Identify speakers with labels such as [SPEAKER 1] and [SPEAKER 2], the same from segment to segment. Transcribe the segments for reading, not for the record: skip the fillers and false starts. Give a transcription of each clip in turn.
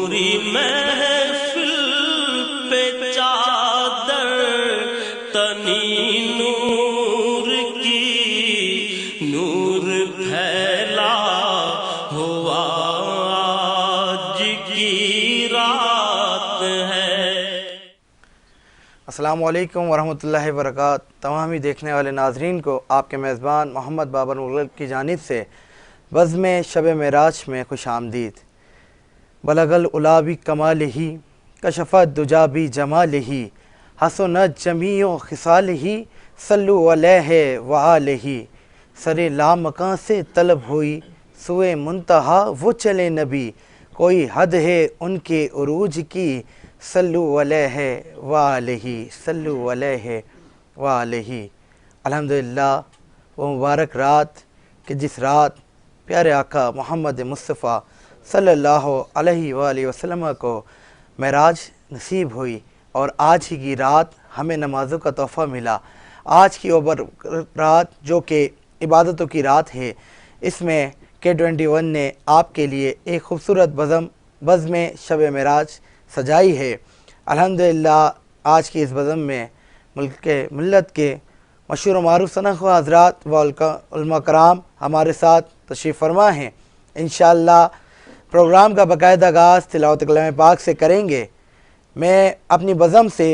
[SPEAKER 1] نوری محفل پہ چادر تنی نور کی، نور پھیلا ہوا آج کی رات ہے۔
[SPEAKER 2] السلام علیکم ورحمۃ اللہ وبرکاتہ۔ تمامی دیکھنے والے ناظرین کو آپ کے میزبان محمد بابر مغرب کی جانب سے بزم شب معراج میں خوش آمدید۔ بلغ العلا بکمالہ کشفت دجا بجمالہ حسنت جمیع خصالہ صلوا علیہ وآلہ۔ سر لامکاں سے طلب ہوئی سوئے منتہا وہ چلے نبی، کوئی حد ہے ان کے عروج کی، صلو علیہ وآلہ صلو علیہ وآلہ۔ الحمدللہ وہ مبارک رات کہ جس رات پیارے آقا محمد مصطفیٰ صلی اللہ علیہ وآلہ وسلم کو معراج نصیب ہوئی، اور آج ہی کی رات ہمیں نمازوں کا تحفہ ملا۔ آج کی اوبر رات جو کہ عبادتوں کی رات ہے، اس میں K21 نے آپ کے لیے ایک خوبصورت بزم شب معراج سجائی ہے۔ الحمدللہ آج کی اس بزم میں ملت کے مشہور و معروف سنخواہ حضرات و علماء کرام ہمارے ساتھ تشریف فرما ہیں۔ انشاءاللہ پروگرام کا باقاعدہ آغاز تلاوت کلام پاک سے کریں گے۔ میں اپنی بزم سے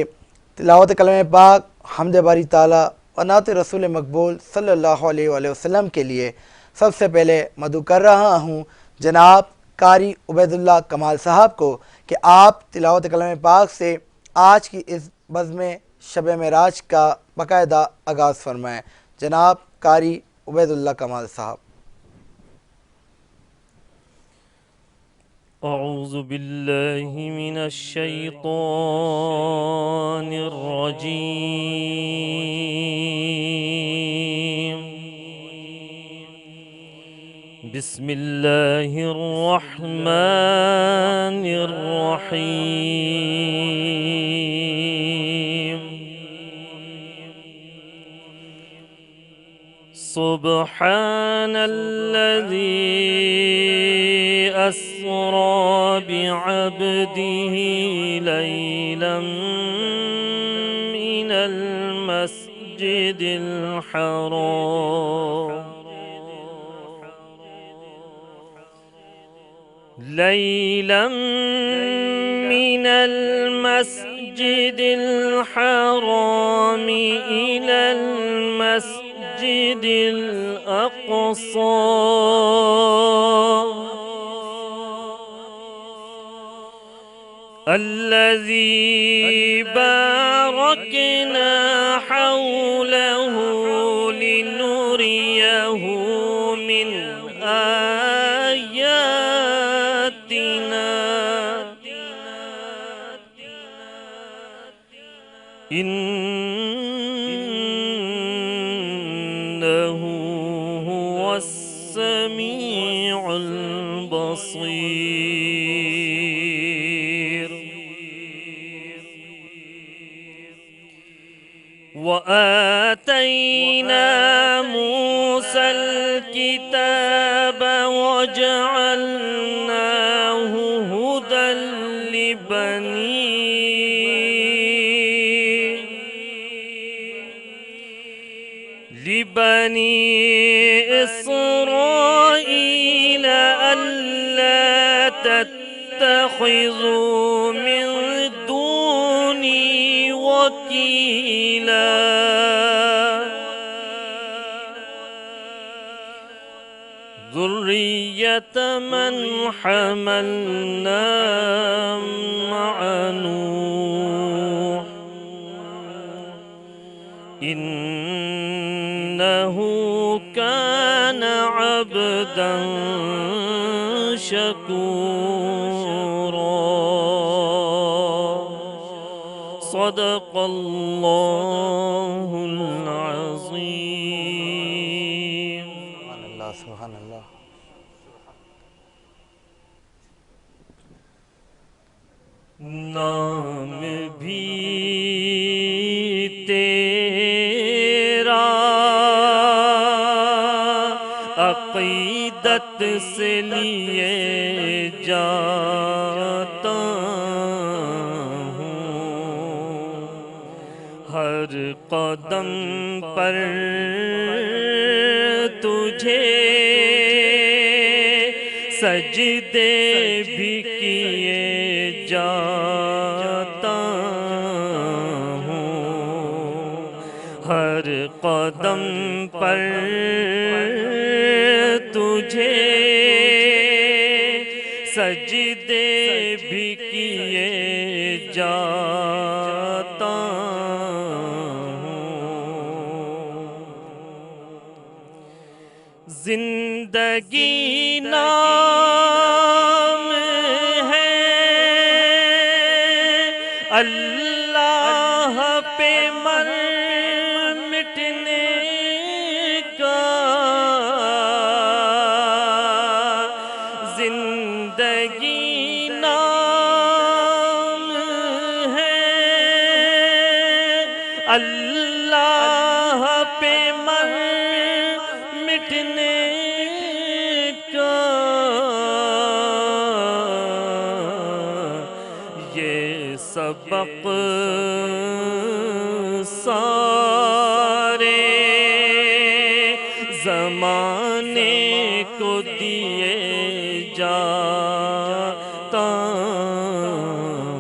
[SPEAKER 2] تلاوت کلام پاک، حمد باری تعالیٰ و نعت رسول مقبول صلی اللہ علیہ وآلہ وسلم کے لیے سب سے پہلے مدعو کر رہا ہوں جناب قاری عبید اللہ کمال صاحب کو کہ آپ تلاوت کلام پاک سے آج کی اس بزم شب معراج کا باقاعدہ آغاز فرمائیں۔ جناب قاری عبید اللہ کمال صاحب۔
[SPEAKER 1] اعوذ باللہ من الشیطان الرجیم، بسم اللہ الرحمن الرحیم۔ سبحان الذی اسری بعبده لیلا من المسجد الحرام ليلا من المسجد الحرام إلى المسجد الأقصى الذي باركنا حوله لنريه من آياتنا إنه هو السميع البصير۔ وآتينا موسى الكتاب وجعلناه هدى لبني إسرائيل ألا تتخذوا من دوني وكيلا ذرية من حملنا مع نوح إنه كان عبدا شكورا۔ صدق الله العظيم۔
[SPEAKER 2] سبحان اللہ سبحان اللہ۔
[SPEAKER 1] نام بھی تیرا عقیدت سے لیے جاتا ہر قدم پر تجھے سجدے بھی کیے جاتا ہوں، ہر قدم پر تجھے سجدے بھی کیے جاتا ہوں۔ زندگی نام ہے اللہ پہ مر مٹنے کا، زندگی نام ہے اللہ پہ مر مٹنے کا، یہ سبق سارے زمانے کو دیے جاتا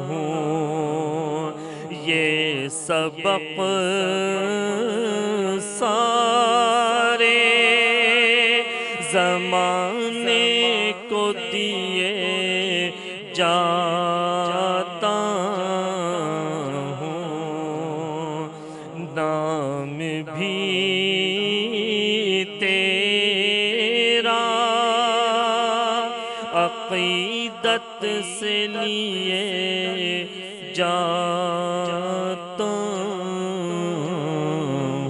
[SPEAKER 1] ہوں، یہ سبق سارے زمانے کو دیے جاتا ہوں۔ نام بھی تیرا عقیدت سے لیے جاتا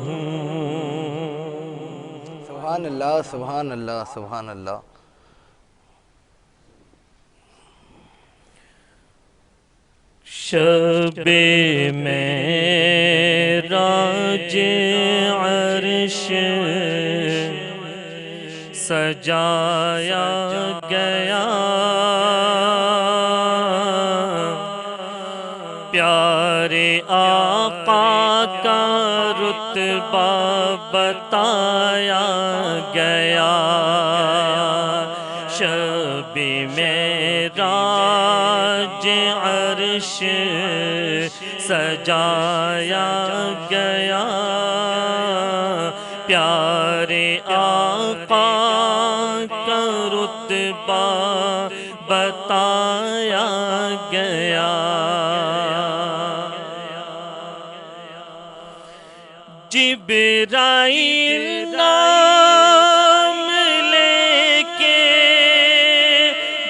[SPEAKER 1] ہوں۔
[SPEAKER 2] سبحان اللہ، سبحان اللہ، سبحان اللہ۔
[SPEAKER 1] شب معراج عرش سجایا گیا، پیارے آقا کا رتبہ بتایا گیا، شب معراج عرش سجایا گیا، پیارے آقا کا رتبہ بتایا گیا، جبرائیل نام لے کے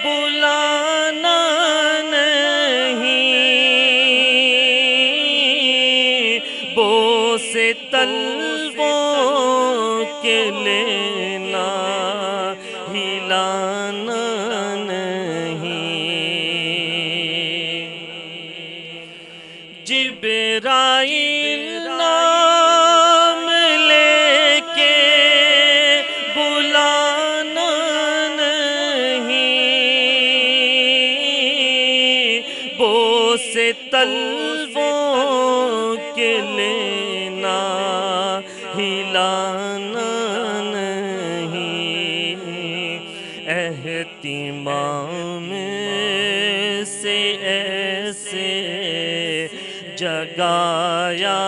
[SPEAKER 1] بلانا نہیں، بوس تلووں کے لینا ہلانا نہیں، جبرائیل نام لے کے بلانا نہیں، بوس تلووں کے لینا ہلانا نہیں، اہتمام سے ایسے جگایا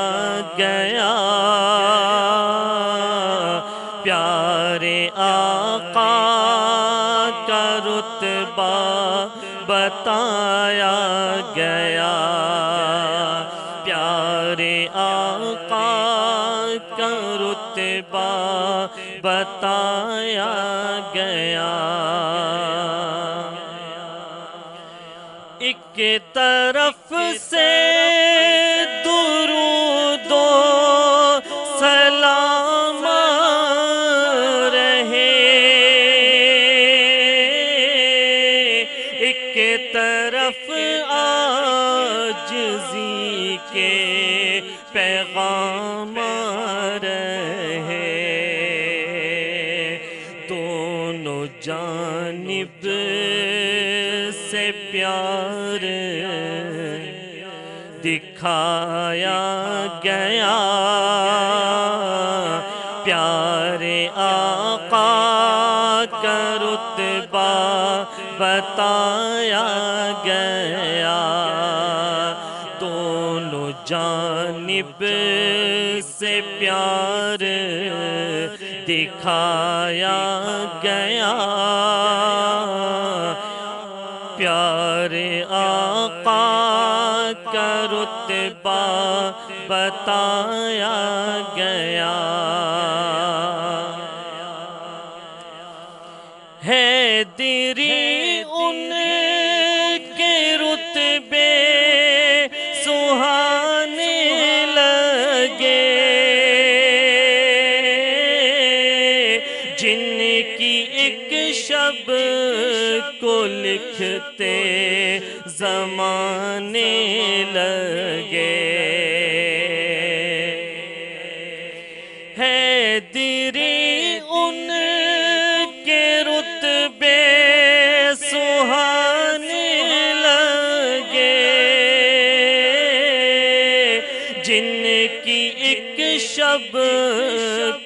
[SPEAKER 1] گیا، پیارے آقا کا رتبہ بتایا گیا، پیارے آقا کا رتبہ بتایا گیا، ایک طرف سے درود و سلام رہے، ایک طرف عاجزی کے پیغام رہے، دونوں جانب سے پیار دکھایا گیا، پیارے آقا کا رتبہ بتایا گیا، دونوں جانب سے پیار دکھایا گیا، پیارے آقا کا رتبہ بتایا گیا، حیدری ان کے رتبے سہانے لگے، جن کی ایک شب کو لکھتے زمانے لگے، حیدری ان کے رتبے سہانے لگے، جن کی ایک شب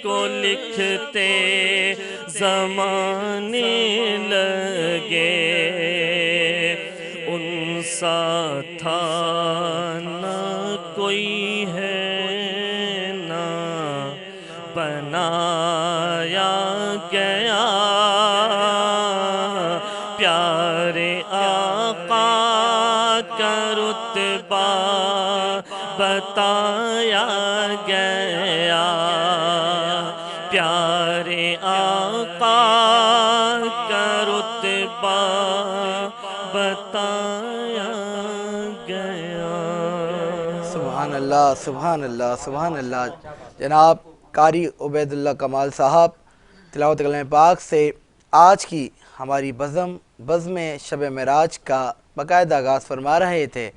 [SPEAKER 1] کو لکھتے زمانے لگے، ان سا تھا نہ کوئی ہے نہ بنایا گیا، پیارے آقا کا رتبہ بتایا گیا، پیارے آقا کا رتبہ بتایا گیا۔
[SPEAKER 2] سبحان اللہ، سبحان اللہ، سبحان اللہ۔ جناب قاری عبید اللہ کمال صاحب تلاوت کلام پاک سے آج کی ہماری بزم شب معراج کا باقاعدہ آغاز فرما رہے تھے۔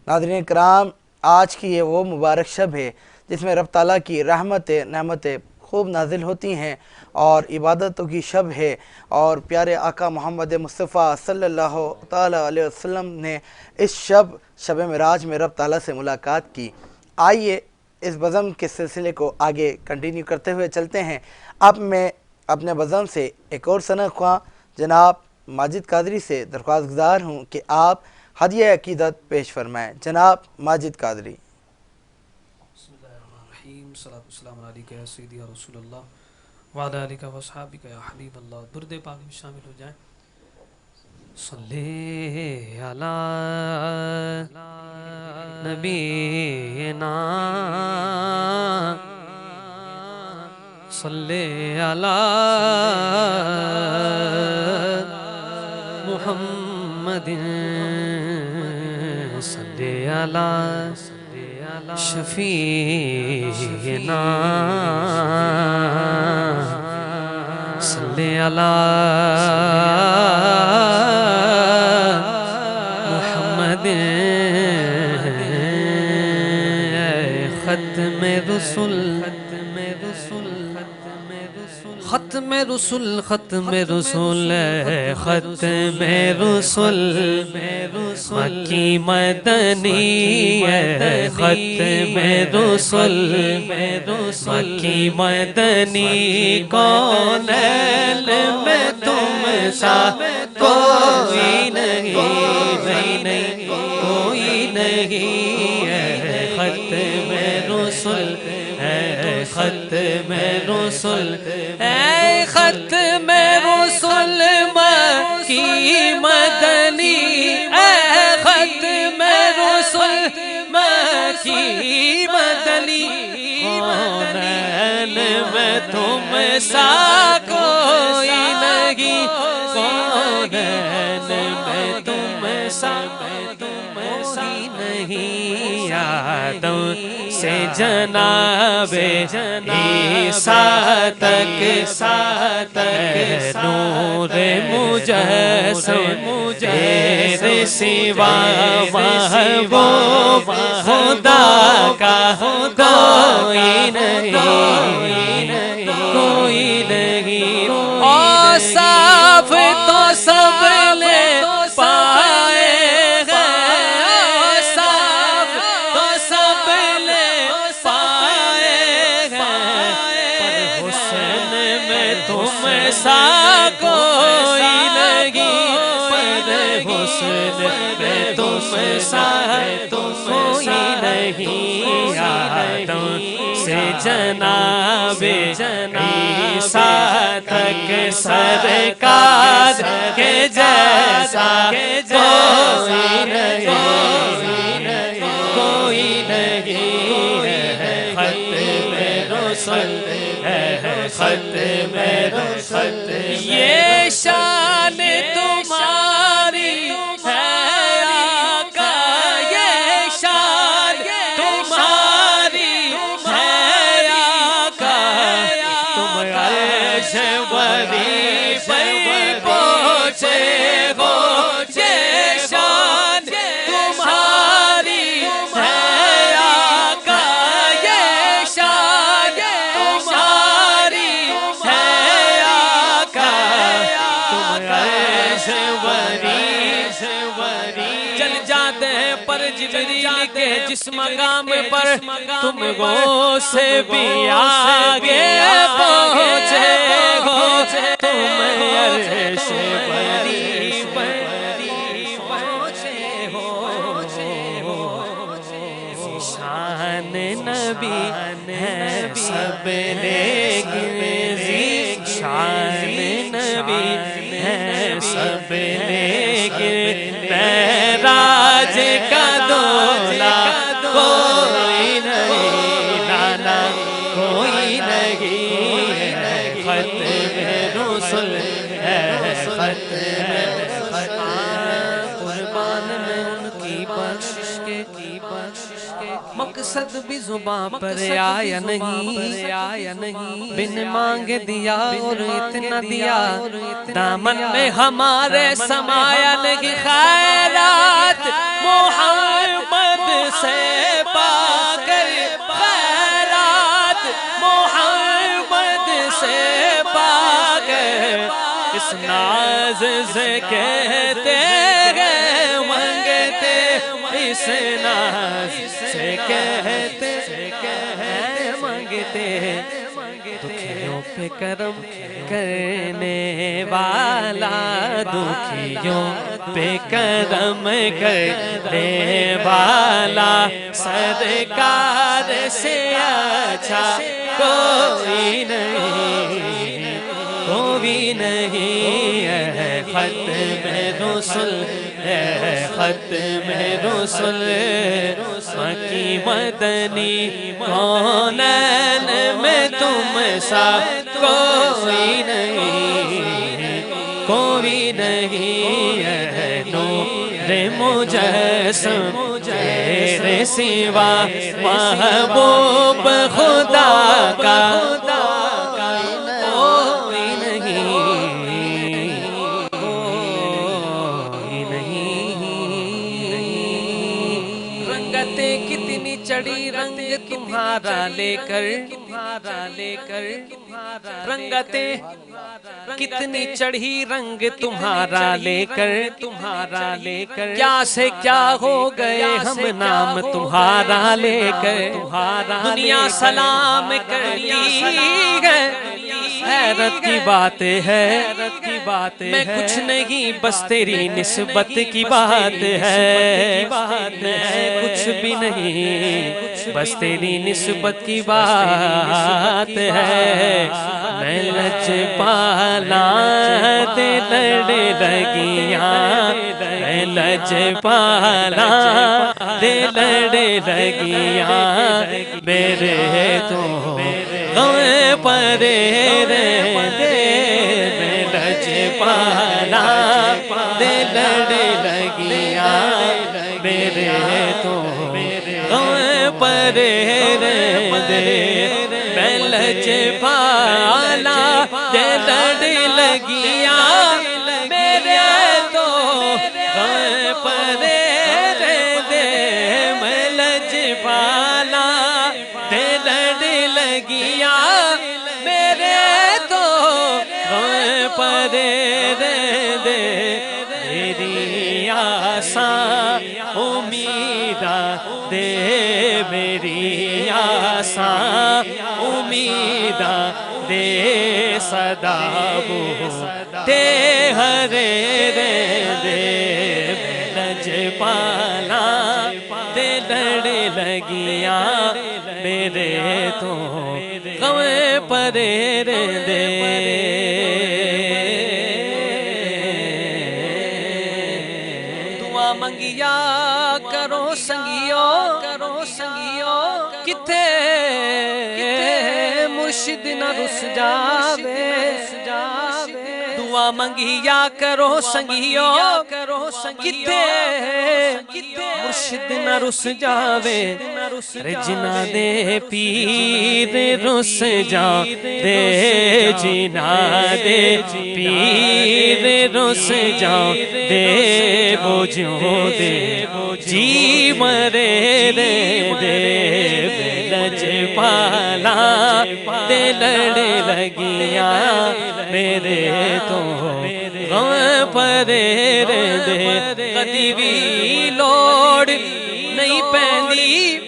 [SPEAKER 2] ناظرین کرام، آج کی یہ وہ مبارک شب ہے جس میں رب تعالیٰ کی نعمتیں خوب نازل ہوتی ہیں اور عبادتوں کی شب ہے، اور پیارے آقا محمد مصطفیٰ صلی اللہ تعالیٰ علیہ وسلم نے اس شب معراج میں رب تعالیٰ سے ملاقات کی۔ آئیے اس بزم کے سلسلے کو آگے کنٹینیو کرتے ہوئے چلتے ہیں۔ اب میں اپنے بزم سے ایک اور ثنا خواں جناب ماجد قادری سے درخواست گزار ہوں کہ آپ ہدیہ عقیدت پیش فرمائیں۔ جناب ماجد قادری۔
[SPEAKER 3] بسم اللہ الرحمن الرحیم، صلاۃ والسلام علیکہ یا سیدی یا رسول اللہ وعلی آلہ و اصحابہ یا حبیب اللہ۔ درود پاک میں شامل ہو جائیں۔ صلی علی نبینا، صلی علی محمد، صلی علی شفیعنا، صلی علی محمد، ختم رسول، ختم رسول، ختم رسول، ختم رسول، مکی مدنی، ختم رسول، مکی مدنی، کونین میں تم سا کوئی نہیں، کوئی نہیں ہے، ختم رسول، ختم رسول، اے ختم رسول مکی مدنی، اے ختم رسول مکی مدنی، کونین میں تم سا کوئی نہیں، کونین میں تم سا کوئی نہیں، آدم سے جناب عیسیٰ تک نور مجسم، تیرے سوا محبوب خدا کا کوئی نہیں، کوئی نہیں، اور صاف تو سب نے پائے ہیں، صاف تو
[SPEAKER 1] میں تم سا کوئی نہیں آدم سے جناب عیسیٰ تک سرکار کے جیسا کوئی نہیں ہے ختم رسل ہے ختم رسل یہ شان تمہاری ہے آقا یہ شان تمہاری ہے آقا تم عرش وری پر پہنچے ہو یہ شان تمہاری ہے آقا یہ شان تمہاری ہے آقا تم عرش وری چل جاتے ہیں پر جبریل کے جس مقام پر تم غوث بھی آگے پہنچے ہو تم عرش وری پہنچے ہو شان نبی ہے سب لیکن شان نبی ہے سب لیکن معراج کا دولا کوئی نہیں لانا کوئی نہیں ہے ختم رسل ہے ختم قربان میں ان کی بخشش کے مقصد بھی زباں پر آیا نہیں بن مانگے دیا اور اتنا دیا دامن میں ہمارے سمایا نہیں خیرات محمد سے پا کر خیرات محمد سے پا کر اس ناز سے کہتے گئے منگتے اس ناز سے کہتے منگتے دکھیوں پہ کرم کرنے والا دکھیوں پہ کرم کرنے والا سرکار سے اچھا کوئی نہیں کوئی نہیں ہے ختم رسل ہے ختم رسل مکی مدنی کونین میں تم سا کوئی نہیں ہے نور مجسم تیرے سوا محبوب خدا کا کتنی چڑی رنگ تمہارا لے کر رنگتیں کتنی چڑھی رنگ تمہارا لے کر کیا سے کیا ہو گئے ہم نام تمہارا لے کر دنیا سلام کرتی ہے حیرت کی بات ہے میں کچھ نہیں بس تیری نسبت کی بات ہے میں کچھ بھی نہیں بس تیری نسبت کی بات ہے میں لجپالا تے لڑ لگیاں میں لجپالا تے لڑ لگیاں میرے تو غم پرے رہتے میں لجپالا تے لڑ لگیاں میرے تو غم پرے رہتے میں لجپالا تے لڑ لگیاں میرے تو غم پرے رہتے میں لجپالا تے لڑ لگیاں میرے تو غم پرے رہتے میری آساں امیدہ دے میری آساں امیدہ دے صدا وہ تے ہرے دے لجپالا دے لڑ لگیاں میرے تو غم پرے دے دعا منگیا کرو سنگیو کتے مرشد نہ رس جاوے دعا منگیا کرو سنگیو کتے مرشد نہ رس جاوے جنا دے پیر رس جا دے جنا دے پیر رس جا دے بوجھوں دے جی مرے دے لجپالا دے لڑ لگیاں میرے تو غم پرے دے کدی بھی لوڑ نہیں پیندی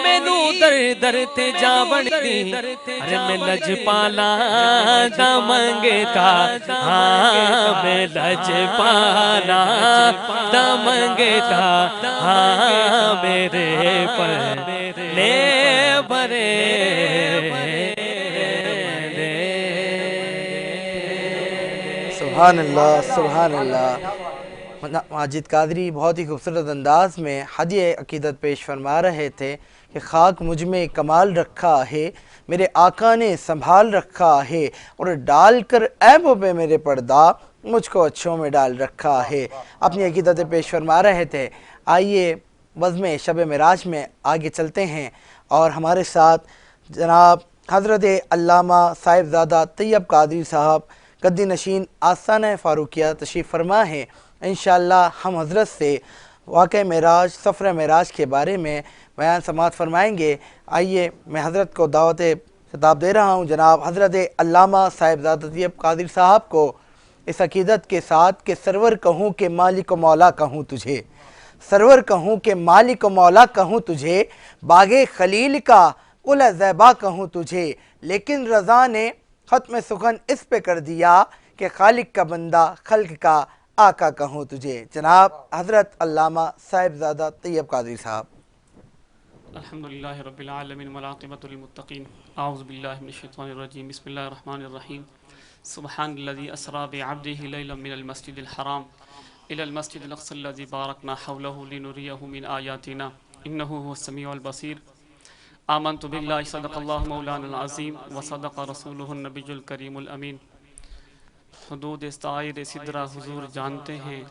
[SPEAKER 1] مینو در در تے جا بڑھتی ارے میں لجپالا دا منگتا ہاں میں لجپالا دا منگتا ہاں میرے پر لے برے
[SPEAKER 2] سبحان اللہ سبحان اللہ۔ ماجد قادری بہت ہی خوبصورت انداز میں ہدیہ عقیدت پیش فرما رہے تھے کہ خاک مجھ میں کمال رکھا ہے میرے آقا نے سنبھال رکھا ہے اور ڈال کر عیبوں پہ میرے پردہ مجھ کو اچھوں میں ڈال رکھا ہے، اپنی عقیدت پیش فرما رہے تھے۔ آئیے بزم شب معراج میں آگے چلتے ہیں اور ہمارے ساتھ جناب حضرت علامہ صاحبزادہ طیب قادری صاحب گدی نشین آستانہ فاروقیہ تشریف فرما ہے۔ انشاءاللہ ہم حضرت سے واقع معراج سفر معراج کے بارے میں بیان سماعت فرمائیں گے۔ آئیے میں حضرت کو دعوت خطاب دے رہا ہوں جناب حضرت علامہ صاحبزادہ طیب قادری صاحب کو اس عقیدت کے ساتھ کہ سرور کہوں کہ مالک و مولا کہوں تجھے، سرور کہوں کہ مالک و مولا کہوں تجھے، باغ خلیل کا قلعہ زیبا کہوں تجھے، لیکن رضا نے ختم سخن اس پہ کر دیا کہ خالق کا بندہ خلق کا آقا کہوں تجھے۔ جناب حضرت علامہ صاحبزادہ طیب قادری صاحب۔
[SPEAKER 4] الحمدللہ رب العالمین والعاقبۃ للمتقین، اعوذ باللہ من الشیطان الرجیم، بسم اللہ الرحمن الرحیم، سبحان الذی اسری بعبدہ لیلا من المسجد الحرام الی المسجد الاقصی الذی بارکنا حولہ لنریہ من آیاتنا انہ هو السمیع البصیر، آمنت باللہ صدق اللہ مولانا العظیم وصدق رسولہ النبی الکریم الامین۔ حدود استعیر سدرہ حضور جانتے ہیں،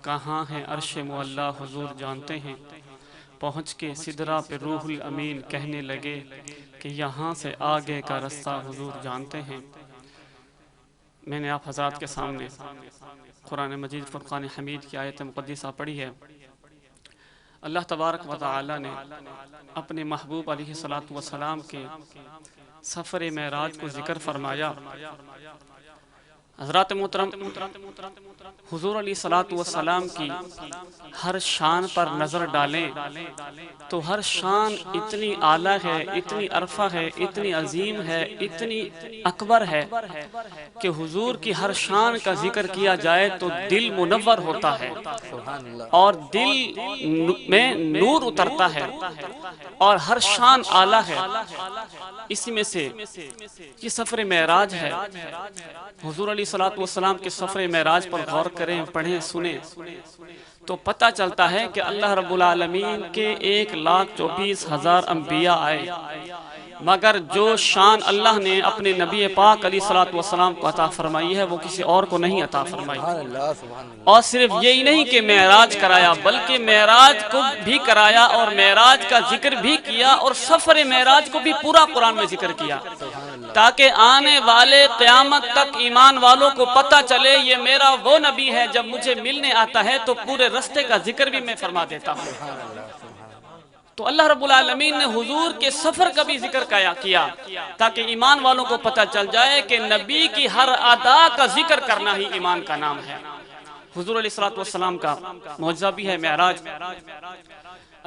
[SPEAKER 4] کہاں ہے عرش معلیٰ حضور جانتے ہیں، پہنچ کے سدرہ پہ روح الامین کہنے لگے کہ یہاں سے آگے کا رستہ حضور جانتے ہیں۔ میں نے آپ حضرات کے سامنے قرآن مجید فرقان حمید کی آیت مقدسہ پڑھی ہے۔ اللہ تبارک و تعالی نے اپنے محبوب علیہ السلام کے سفر معراج کو ذکر فرمایا۔ حضرات محترم، حضور علیہ السلام کی ہر شان پر نظر ڈالیں تو ہر شان اتنی اعلیٰ ہے، اتنی عرفہ ہے، اتنی عظیم ہے، اتنی اکبر ہے کہ حضور کی ہر شان کا ذکر کیا جائے تو دل منور ہوتا ہے اور دل میں نور اترتا ہے اور ہر شان اعلیٰ ہے۔ اسی میں سے یہ سفر معراج ہے۔ حضور علیہ السلام کے سفر معراج پر غور کریں، پڑھیں، سنیں تو پتہ چلتا ہے کہ اللہ رب العالمین کے 1,24,000 انبیاء آئے، مگر جو شان اللہ نے اپنے نبی پاک علیہ السلام کو عطا فرمائی ہے وہ کسی اور کو نہیں عطا فرمائی۔ اور صرف یہی نہیں کہ معراج کرایا بلکہ معراج کو بھی کرایا اور معراج کا ذکر بھی کیا اور سفر معراج کو بھی پورا قرآن میں ذکر کیا تاکہ آنے والے قیامت تک ایمان والوں کو پتہ چلے یہ میرا وہ نبی ہے جب مجھے ملنے آتا ہے تو پورے رستے کا ذکر بھی میں فرما دیتا ہوں۔ تو اللہ رب العالمین نے حضور کے سفر کا بھی ذکر کیا تاکہ ایمان والوں کو پتہ چل جائے کہ نبی کی ہر ادا کا ذکر کرنا ہی ایمان کا نام ہے۔ حضور علیہ السلام کا معجزہ بھی ہے معراج۔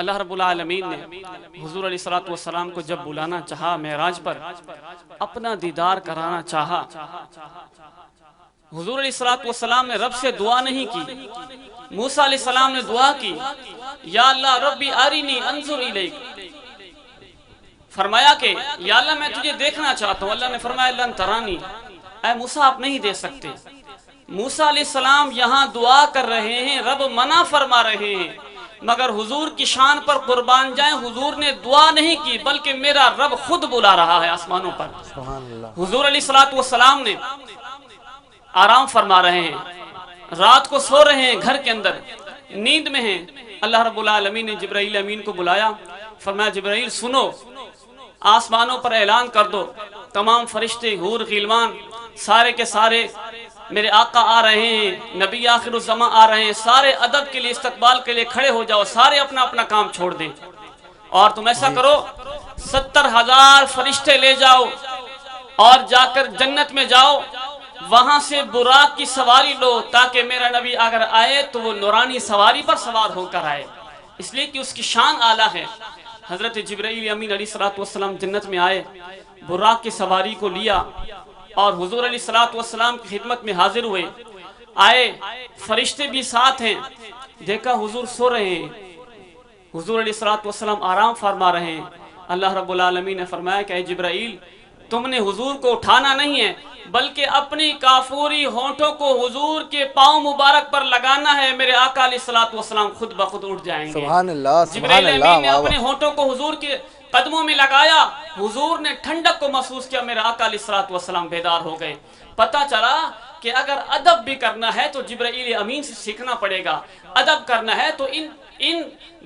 [SPEAKER 4] اللہ رب العالمین نے حضور علیہ السلام کو جب بلانا چاہا معراج پر، اپنا دیدار کرانا چاہا حضور علیہ الصلوۃ والسلام نے رب سے دعا نہیں کی، موسیٰ علیہ السلام نے دعا کی، یا اللہ ربی ارینی انظر الیک، فرمایا کہ یا اللہ میں تجھے دیکھنا چاہتا ہوں۔ اللہ نے فرمایا لن ترانی، اے موسیٰ آپ نہیں دیکھ سکتے۔ موسیٰ علیہ السلام یہاں دعا کر رہے ہیں، رب منع فرما رہے ہیں، مگر حضور کی شان پر قربان جائیں، حضور نے دعا نہیں کی بلکہ میرا رب خود بلا رہا ہے آسمانوں پر۔
[SPEAKER 2] سبحان اللہ۔
[SPEAKER 4] حضور علیہ الصلوۃ والسلام نے آرام فرما رہے ہیں، رات کو سو رہے ہیں، گھر کے اندر نیند میں ہیں۔ اللہ رب العالمین نے جبرائیل امین کو بلایا، فرمایا جبرائیل سنو، آسمانوں پر اعلان کر دو، تمام فرشتے حور غیلمان سارے کے سارے میرے آقا آ رہے ہیں، نبی آخر الزمان آ رہے ہیں، سارے ادب کے لیے استقبال کے لیے کھڑے ہو جاؤ، سارے اپنا اپنا کام چھوڑ دیں، اور تم ایسا کرو 70,000 فرشتے لے جاؤ اور جا کر جنت میں جاؤ، وہاں سے براق کی سواری لو تاکہ میرا نبی اگر آئے تو وہ نورانی سواری پر سوار ہو کر آئے، اس لیے کہ اس کی شان اعلیٰ ہے۔ حضرت جبرائیل امین علیہ الصلوۃ والسلام جنت میں آئے، براق کی سواری کو لیا اور حضور علیہ الصلوۃ والسلام کی خدمت میں حاضر ہوئے، آئے فرشتے بھی ساتھ ہیں، دیکھا حضور سو رہے ہیں، حضور علیہ الصلوۃ والسلام آرام فرما رہے ہیں۔ اللہ رب العالمین نے فرمایا کہ اے جبرائیل تم نے حضور کو اٹھانا نہیں ہے بلکہ اپنی کافوری ہونٹوں کو حضور کے پاؤں مبارک پر لگانا ہے، میرے آقا علیہ الصلوۃ والسلام خود بخود اٹھ جائیں گے۔
[SPEAKER 2] سبحان اللہ، سبحان
[SPEAKER 4] جبرائیل
[SPEAKER 2] اللہ،
[SPEAKER 4] امین نے
[SPEAKER 2] واہ
[SPEAKER 4] اپنے
[SPEAKER 2] واہ۔
[SPEAKER 4] ہونٹوں کو حضور کے قدموں میں لگایا، حضور نے ٹھنڈک کو محسوس کیا، میرے آقا علیہ الصلوۃ والسلام بیدار ہو گئے۔ پتہ چلا کہ اگر ادب بھی کرنا ہے تو جبرائیل امین سے سیکھنا پڑے گا، ادب کرنا ہے تو ان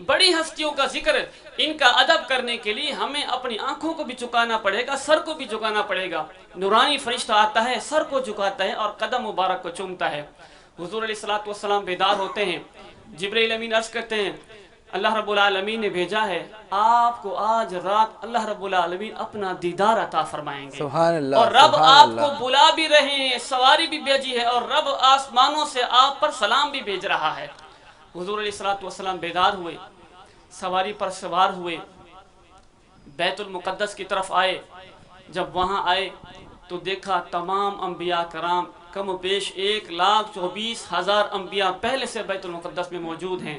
[SPEAKER 4] بڑی ہستیوں کا ذکر، ان کا ادب کرنے کے لیے ہمیں اپنی آنکھوں کو بھی جھکانا پڑے گا، سر کو بھی جھکانا پڑے گا۔ نورانی فرشتہ آتا ہے، سر کو جھکاتا ہے اور قدم مبارک کو چومتا ہے۔ حضور علیہ الصلوۃ والسلام بیدار ہوتے ہیں، جبرائیل امین عرض کرتے ہیں اللہ رب العالمین نے بھیجا ہے، آپ کو آج رات اللہ رب العالمین اپنا دیدار عطا فرمائیں گے،
[SPEAKER 2] سبحان اللہ،
[SPEAKER 4] اور رب
[SPEAKER 2] سبحان
[SPEAKER 4] آپ
[SPEAKER 2] اللہ۔
[SPEAKER 4] کو بلا بھی رہے ہیں، سواری بھی بھیجی ہے، اور رب آسمانوں سے آپ پر سلام بھی بھیج رہا ہے۔ حضور علیہ الصلوۃ والسلام بیدار ہوئے، سواری پر سوار ہوئے، بیت المقدس کی طرف آئے۔ جب وہاں آئے تو دیکھا تمام انبیاء کرام کم و بیش 1,24,000 انبیاء پہلے سے بیت المقدس میں موجود ہیں۔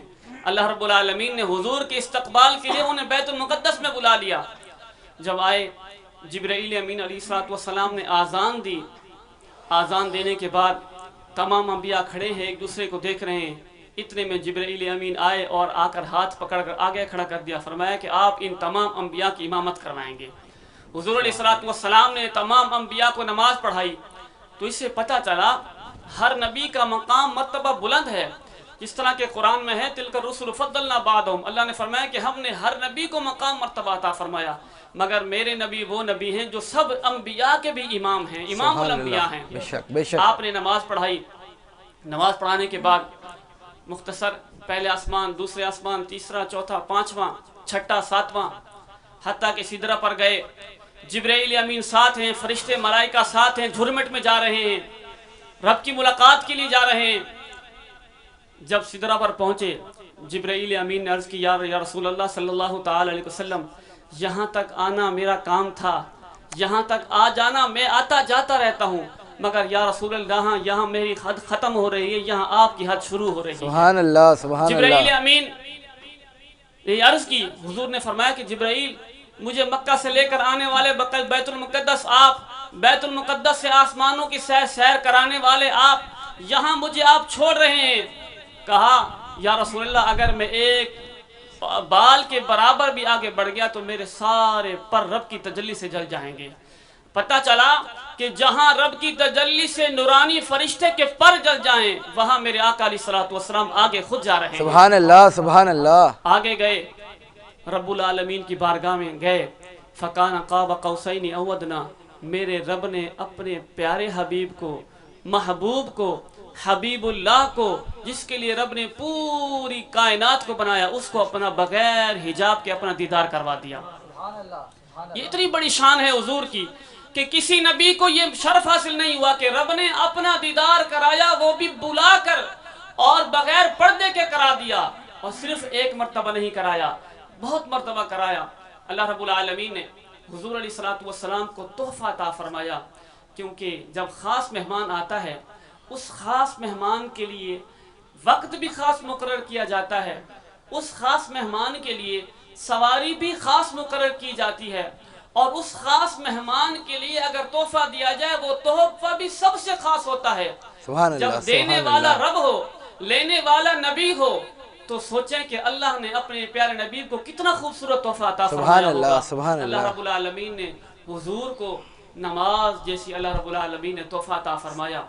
[SPEAKER 4] اللہ رب العالمین نے حضور کے استقبال کے لیے انہیں بیت المقدس میں بلا لیا۔ جب آئے جبرائیل امین علیہ الصلوۃ والسلام نے آذان دی، آذان دینے کے بعد تمام انبیاء کھڑے ہیں، ایک دوسرے کو دیکھ رہے ہیں۔ اتنے میں جبرائیل امین آئے اور آ کر ہاتھ پکڑ کر آگے کھڑا کر دیا، فرمایا کہ آپ ان تمام انبیاء کی امامت کروائیں گے۔ حضور علیہ الصلوۃ والسلام نے تمام انبیاء کو نماز پڑھائی، تو اس سے پتہ چلا ہر نبی کا مقام مرتبہ بلند ہے، جس طرح کہ قرآن میں ہے تلک الرسل فضلنا بعضهم، اللہ نے فرمایا کہ ہم نے ہر نبی کو مقام مرتبہ عطا فرمایا، مگر میرے نبی وہ نبی ہیں جو سب انبیاء کے بھی امام ہیں، امام الانبیاء ہیں۔
[SPEAKER 2] بے شک بے شک۔
[SPEAKER 4] آپ نے نماز پڑھائی، نماز پڑھانے کے بعد مختصر پہلے آسمان، دوسرے آسمان، تیسرا، چوتھا، پانچواں، چھٹا، ساتواں، حتیٰ کہ سدرہ پر گئے، جبرائیل امین ساتھ ہیں، فرشتے ملائکہ ساتھ ہیں، جھرمٹ میں جا رہے ہیں، رب کی ملاقات کے لیے جا رہے ہیں۔ جب سدرہ پر پہنچے جبرائیل امین نے عرض کی یا رسول اللہ صلی اللہ تعالی علیہ وسلم، یہاں تک آنا میرا کام تھا، یہاں تک آ جانا میں آتا جاتا رہتا ہوں، مگر یا رسول اللہ یہاں میری حد ختم ہو رہی ہے، یہاں آپ کی حد شروع ہو رہی ہے۔
[SPEAKER 2] سبحان اللہ، سبحان
[SPEAKER 4] جبرائیل
[SPEAKER 2] اللہ۔
[SPEAKER 4] امین نے عرض کی، حضور نے فرمایا کہ جبرائیل مجھے مکہ سے لے کر آنے والے بیت المقدس آپ، بیت المقدس سے آسمانوں کی سیر کرانے والے آپ، یہاں مجھے آپ چھوڑ رہے ہیں۔ کہا یا رسول اللہ اگر میں ایک بال کے برابر بھی آگے بڑھ گیا تو میرے سارے پر رب کی تجلی سے جل جائیں گے۔ پتہ چلا کہ جہاں رب کی تجلی سے نورانی فرشتے کے پر جل جائیں وہاں میرے آقا علیہ الصلوۃ والسلام آگے خود جا رہے ہیں۔
[SPEAKER 2] سبحان اللہ، سبحان اللہ۔
[SPEAKER 4] آگے گئے، رب العالمین کی بارگاہ میں گئے، فکان قاب قوسین او ادنی، میرے رب نے اپنے پیارے حبیب کو، محبوب کو، حبیب اللہ کو، جس کے لیے رب نے پوری کائنات کو بنایا، اس کو اپنا بغیر حجاب کے اپنا دیدار کروا دیا۔ یہ اتنی بڑی شان ہے حضور کی کہ کسی نبی کو یہ شرف حاصل نہیں ہوا کہ رب نے اپنا دیدار کرایا، وہ بھی بلا کر اور بغیر پردے کے کرا دیا، اور صرف ایک مرتبہ نہیں کرایا، بہت مرتبہ کرایا۔ اللہ رب العالمین نے حضور علیہ الصلوۃ والسلام کو تحفہ عطا فرمایا، کیونکہ جب خاص مہمان آتا ہے اس خاص مہمان کے لیے وقت بھی خاص مقرر کیا جاتا ہے، اس خاص مہمان کے لیے سواری بھی خاص مقرر کی جاتی ہے، اور اس خاص مہمان کے لیے اگر تحفہ دیا جائے وہ تحفہ بھی سب سے خاص ہوتا ہے۔
[SPEAKER 2] سبحان اللہ،
[SPEAKER 4] جب دینے
[SPEAKER 2] سبحان
[SPEAKER 4] والا
[SPEAKER 2] اللہ،
[SPEAKER 4] رب ہو، لینے والا نبی ہو، تو سوچیں کہ اللہ نے اپنے پیارے نبی کو کتنا خوبصورت تحفہ عطا
[SPEAKER 2] سبحان
[SPEAKER 4] فرمایا
[SPEAKER 2] اللہ،
[SPEAKER 4] ہوگا۔
[SPEAKER 2] سبحان
[SPEAKER 4] اللہ
[SPEAKER 2] اللہ۔
[SPEAKER 4] رب العالمین نے حضور کو نماز جیسی اللہ رب العالمین نے تحفہ عطا فرمایا۔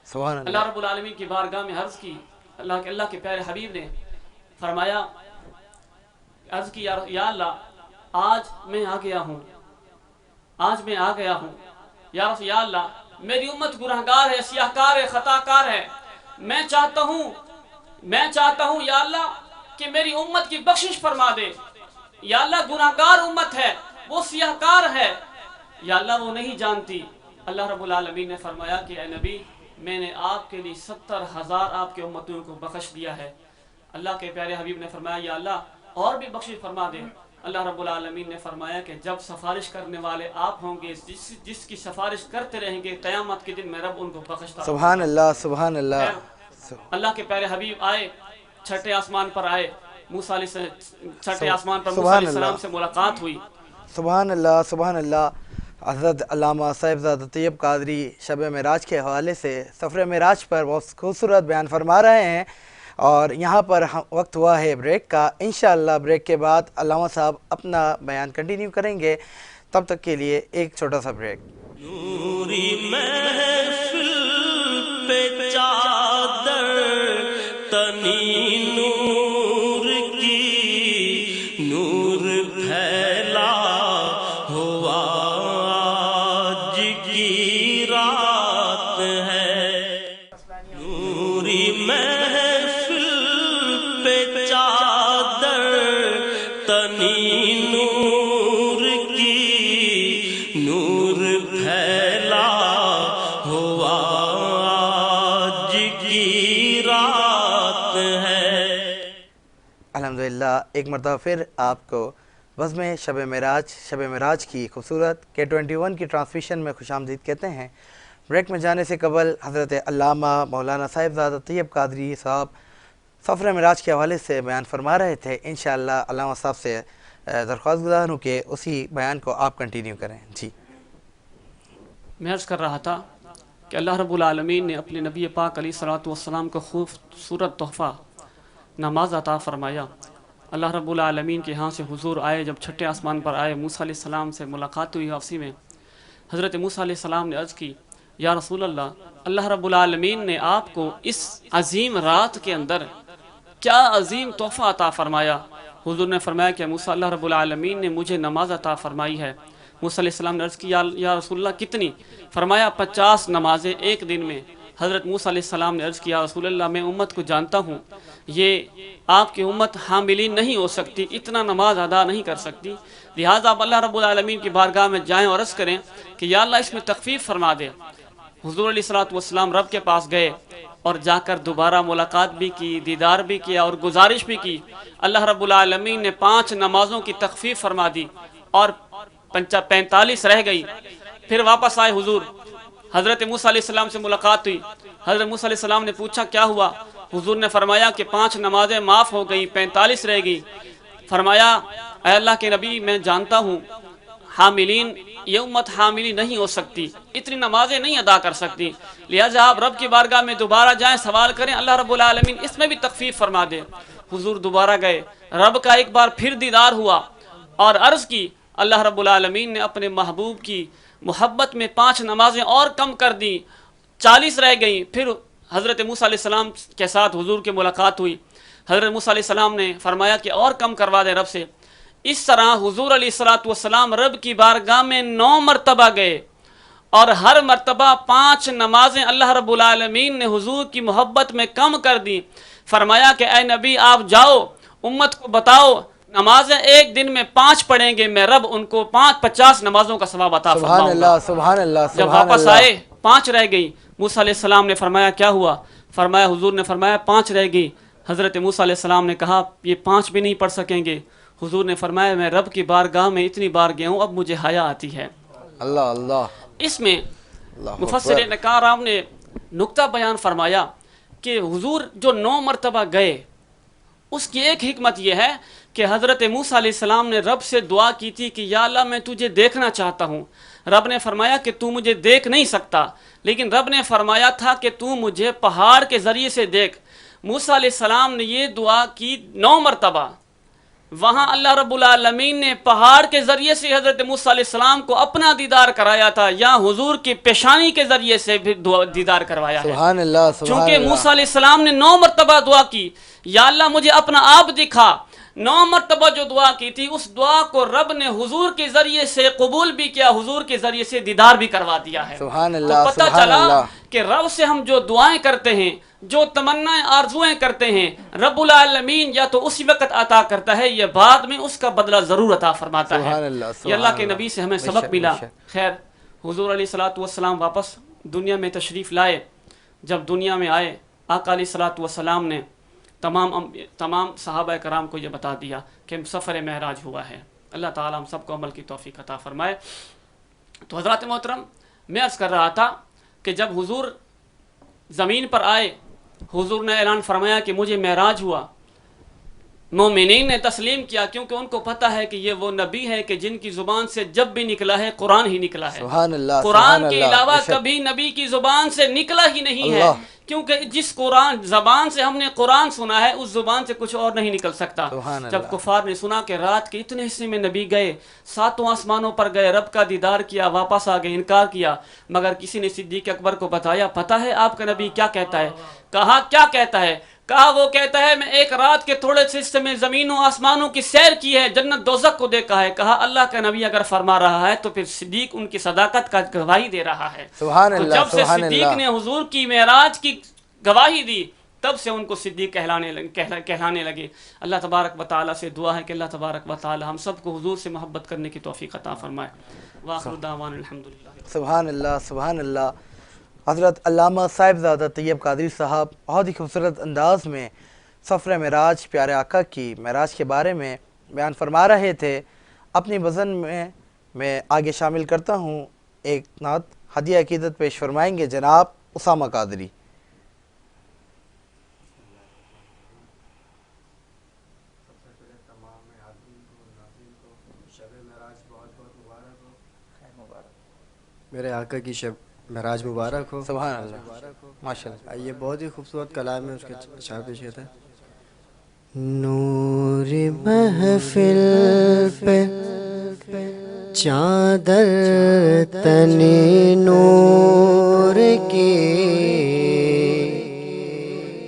[SPEAKER 2] سبحان
[SPEAKER 4] اللہ
[SPEAKER 2] اللہ،
[SPEAKER 4] رب العالمین کی بارگاہ میں عرض کی، اللہ کے پیارے حبیب نے فرمایا، عرض کی یا اللہ آج میں آ گیا ہوں، آج میں آ گیا ہوں یا اللہ میری امت گناہگار ہے، سیاہکار ہے، خطاکار ہے، میں چاہتا ہوں یا اللہ کہ میری امت کی بخشش فرما دے۔ یا اللہ گناہگار امت ہے، وہ سیاہکار ہے، یا اللہ وہ نہیں جانتی۔ اللہ رب العالمین نے فرمایا کہ اے نبی میں نے آپ کے لیے 70,000 آپ کے امتوں کو بخش دیا ہے۔ اللہ کے پیارے حبیب نے فرمایا یا اللہ اور بھی بخشش فرما دے۔ اللہ رب العالمین نے فرمایا کہ جب سفارش کرنے والے آپ ہوں گے، جس کی سفارش کرتے رہیں گے، قیامت کے دن میں رب ان کو بخشتا۔
[SPEAKER 2] سبحان اللہ، سبحان اللہ،
[SPEAKER 4] اللہ کے پیارے حبیب آئے، چھٹے آسمان پر آئے، موسیٰ علیہ چھٹے آسمان پر موسیٰ
[SPEAKER 2] سبحان
[SPEAKER 4] علیہ السلام
[SPEAKER 2] اللہ،
[SPEAKER 4] سے ملاقات ہوئی۔
[SPEAKER 2] سبحان اللہ، سبحان اللہ۔ حضرت علامہ صاحبزادہ طیب قادری شب معراج کے حوالے سے سفر معراج پر بہت خوبصورت بیان فرما رہے ہیں، اور یہاں پر وقت ہوا ہے بریک کا۔ انشاءاللہ بریک کے بعد علامہ صاحب اپنا بیان کنٹینیو کریں گے، تب تک کے لیے ایک چھوٹا سا بریک۔
[SPEAKER 1] نوری محفل پہ چادر تنی نور کی، نور پھیلا ہوا آج کی رات ہے۔ نوری محفل پہ چادر تنی نور کی، نور پھیلا ہوا آج کی رات ہے۔
[SPEAKER 2] الحمدللہ ایک مرتبہ پھر آپ کو بزم شب معراج کی خوبصورت K21 کی ٹرانسمیشن میں خوش آمدید کہتے ہیں۔ بریک میں جانے سے قبل حضرت علامہ مولانا صاحبزادہ طیب قادری صاحب سفر معراج کے حوالے سے بیان فرما رہے تھے۔ انشاءاللہ علامہ صاحب سے درخواست گزار ہوں کہ اسی بیان کو آپ کنٹینیو کریں۔ جی
[SPEAKER 4] میں عرض کر رہا تھا کہ اللہ رب العالمین نے اپنے نبی پاک علیہ الصلوۃ والسلام کو خوبصورت تحفہ نماز عطا فرمایا۔ اللہ رب العالمین کے ہاں سے حضور آئے، جب چھٹے آسمان پر آئے، موسیٰ علیہ السلام سے ملاقات ہوئی واپسی میں۔ حضرت موسیٰ علیہ السلام نے عرض کی یا رسول اللہ رب العالمین نے آپ کو اس عظیم رات کے اندر کیا عظیم تحفہ عطا فرمایا؟ حضور نے فرمایا کہ موسیٰ اللہ رب العالمین نے مجھے نماز عطا فرمائی ہے۔ موسیٰ علیہ السلام نے عرض کی یا رسول اللہ کتنی؟ فرمایا 50 نمازیں ایک دن میں۔ حضرت موسیٰ علیہ السلام نے عرض کیا یا رسول اللہ میں امت کو جانتا ہوں، یہ آپ کی امت حاملین نہیں ہو سکتی، اتنا نماز ادا نہیں کر سکتی، لہٰذا آپ اللہ رب العالمین کی بارگاہ میں جائیں اور عرض کریں کہ یا اللہ اس میں تخفیف فرما دے۔ حضور علیہ الصلوۃ والسلام رب کے پاس گئے اور جا کر دوبارہ ملاقات بھی کی، دیدار بھی کیا اور گزارش بھی کی۔ اللہ رب العالمین نے 5 نمازوں کی تخفیف فرما دی اور 45 رہ گئی۔ پھر واپس آئے حضور، حضرت موسیٰ علیہ السلام سے ملاقات ہوئی۔ حضرت موسیٰ علیہ السلام نے پوچھا کیا ہوا؟ حضور نے فرمایا کہ 5 نمازیں معاف ہو گئی، 45 رہ گئی۔ فرمایا اے اللہ کے نبی میں جانتا ہوں حاملین، یہ امت حاملی نہیں ہو سکتی، اتنی نمازیں نہیں ادا کر سکتی، لہٰذا آپ رب کی بارگاہ میں دوبارہ جائیں، سوال کریں، اللہ رب العالمین اس میں بھی تخفیف فرما دے۔ حضور دوبارہ گئے، رب کا ایک بار پھر دیدار ہوا اور عرض کی، اللہ رب العالمین نے اپنے محبوب کی محبت میں 5 نمازیں اور کم کر دیں، 40 رہ گئیں۔ پھر حضرت موسیٰ علیہ السلام کے ساتھ حضور کی ملاقات ہوئی۔ حضرت موسیٰ علیہ السلام نے فرمایا کہ اور کم کروا دے رب سے۔ اس طرح حضور علیہ الصلوۃ والسلام رب کی بارگاہ میں 9 مرتبہ گئے اور ہر مرتبہ 5 نمازیں اللہ رب العالمین نے حضور کی محبت میں کم کر دیں۔ فرمایا کہ اے نبی آپ جاؤ، امت کو بتاؤ نمازیں ایک دن میں 5 پڑھیں گے، میں رب ان کو 50 نمازوں کا ثواب عطا
[SPEAKER 2] سبحان
[SPEAKER 4] فرماؤں گا۔
[SPEAKER 2] اللہ، سبحان اللہ،
[SPEAKER 4] جب
[SPEAKER 2] سبحان
[SPEAKER 4] واپس
[SPEAKER 2] اللہ۔
[SPEAKER 4] آئے 5 رہ گئی۔ موسیٰ علیہ السلام نے فرمایا کیا ہوا؟ فرمایا حضور نے فرمایا 5 رہ گئی۔ حضرت موسیٰ علیہ السلام نے کہا یہ 5 بھی نہیں پڑھ سکیں گے۔ حضور نے فرمایا میں رب کی بارگاہ میں اتنی بار گیا ہوں، اب مجھے حیا آتی ہے۔
[SPEAKER 2] اللہ اللہ،
[SPEAKER 4] اس میں
[SPEAKER 2] اللہ
[SPEAKER 4] مفسر
[SPEAKER 2] اکبر۔
[SPEAKER 4] نکارام نے نقطہ بیان فرمایا کہ حضور جو 9 مرتبہ گئے، اس کی ایک حکمت یہ ہے کہ حضرت موسیٰ علیہ السلام نے رب سے دعا کی تھی کہ یا اللہ میں تجھے دیکھنا چاہتا ہوں. رب نے فرمایا کہ تو مجھے دیکھ نہیں سکتا، لیکن رب نے فرمایا تھا کہ تو مجھے پہاڑ کے ذریعے سے دیکھ. موسیٰ علیہ السلام نے یہ دعا کی 9 مرتبہ. وہاں اللہ رب العالمین نے پہاڑ کے ذریعے سے حضرت موسیٰ علیہ السلام کو اپنا دیدار کرایا تھا، یا حضور کی پیشانی کے ذریعے سے بھی دیدار کروایا ہے.
[SPEAKER 2] سبحان اللہ سبحان
[SPEAKER 4] چونکہ
[SPEAKER 2] اللہ.
[SPEAKER 4] موسیٰ علیہ السلام نے 9 مرتبہ دعا کی، یا اللہ مجھے اپنا آپ دکھا. 9 مرتبہ جو دعا کی تھی، اس دعا کو رب نے حضور کے ذریعے سے قبول بھی کیا، حضور کے ذریعے سے دیدار بھی کروا دیا ہے.
[SPEAKER 2] سبحان اللہ
[SPEAKER 4] تو پتہ
[SPEAKER 2] سبحان
[SPEAKER 4] چلا
[SPEAKER 2] اللہ.
[SPEAKER 4] کہ رب سے ہم جو دعائیں کرتے ہیں، جو تمنائیں آرزویں کرتے ہیں، رب العالمین یا تو اسی وقت عطا کرتا ہے یا بعد میں اس کا بدلہ ضرور عطا فرماتا ہے.
[SPEAKER 2] سبحان اللہ
[SPEAKER 4] یہ اللہ کے
[SPEAKER 2] سبحان
[SPEAKER 4] نبی سے ہمیں
[SPEAKER 2] بے
[SPEAKER 4] سبق
[SPEAKER 2] شک،
[SPEAKER 4] ملا.
[SPEAKER 2] بے شک.
[SPEAKER 4] خیر، حضور علیہ الصلوۃ والسلام واپس دنیا میں تشریف لائے. جب دنیا میں آئے، آقا علیہ الصلوۃ والسلام نے تمام صحابہ کرام کو یہ بتا دیا کہ سفر معراج ہوا ہے. اللہ تعالیٰ ہم سب کو عمل کی توفیق عطا فرمائے. تو حضرات محترم، میں عرض کر رہا تھا کہ جب حضور زمین پر آئے، حضور نے اعلان فرمایا کہ مجھے معراج ہوا. مومنین نے تسلیم کیا، کیونکہ ان کو پتہ ہے کہ یہ وہ نبی ہے کہ جن کی زبان سے جب بھی نکلا ہے قرآن ہی نکلا ہے.
[SPEAKER 2] سبحان اللہ
[SPEAKER 4] قرآن
[SPEAKER 2] سبحان
[SPEAKER 4] کے
[SPEAKER 2] اللہ.
[SPEAKER 4] علاوہ
[SPEAKER 2] بے شک.
[SPEAKER 4] کبھی نبی کی زبان سے نکلا ہی نہیں ہے.
[SPEAKER 2] اللہ.
[SPEAKER 4] کیونکہ جس قرآن زبان سے ہم نے قرآن سنا ہے، اس زبان سے کچھ اور نہیں نکل سکتا.
[SPEAKER 2] سبحان
[SPEAKER 4] جب
[SPEAKER 2] اللہ.
[SPEAKER 4] کفار نے سنا کہ رات کے اتنے حصے میں نبی گئے، 7 آسمانوں پر گئے، رب کا دیدار کیا، واپس آ گئے، انکار کیا، مگر کسی نے صدیق اکبر کو بتایا، پتہ ہے آپ کا نبی کیا کہتا ہے؟ کہا کیا کہتا ہے؟ کہا وہ کہتا ہے میں ایک رات کے تھوڑے سے حصے میں زمینوں آسمانوں کی سیر کی ہے، جنت دوزخ کو دیکھا ہے. کہا اللہ کا نبی اگر فرما رہا ہے تو پھر صدیق ان کی صداقت کا گواہی دے رہا ہے.
[SPEAKER 2] سبحان
[SPEAKER 4] تو
[SPEAKER 2] اللہ
[SPEAKER 4] جب سے
[SPEAKER 2] سبحان
[SPEAKER 4] صدیق
[SPEAKER 2] اللہ.
[SPEAKER 4] نے حضور کی معراج کی گواہی دی، تب سے ان کو صدیق کہلانے لگے. اللہ تبارک و تعالیٰ سے دعا ہے کہ اللہ تبارک و تعالیٰ ہم سب کو حضور سے محبت کرنے کی توفیق عطا فرمائے. وآخر دعوانا الحمدللہ.
[SPEAKER 2] سبحان اللہ سبحان اللہ. حضرت علامہ صاحبزادہ طیب قادری صاحب بہت ہی خوبصورت انداز میں سفر معراج پیارے آقا کی معراج کے بارے میں بیان فرما رہے تھے. اپنی وزن میں آگے شامل کرتا ہوں ایک نعت. ہدیہ عقیدت پیش فرمائیں گے جناب اسامہ قادری.
[SPEAKER 5] میرے آقا کی شب معراج مبارک ہو.
[SPEAKER 2] سبحان اللہ ماشاء اللہ.
[SPEAKER 5] یہ بہت ہی خوبصورت کلام ہے، اس کے اشعار پیش کیا تھا. نور محفل پہ چادر تنی نور کی،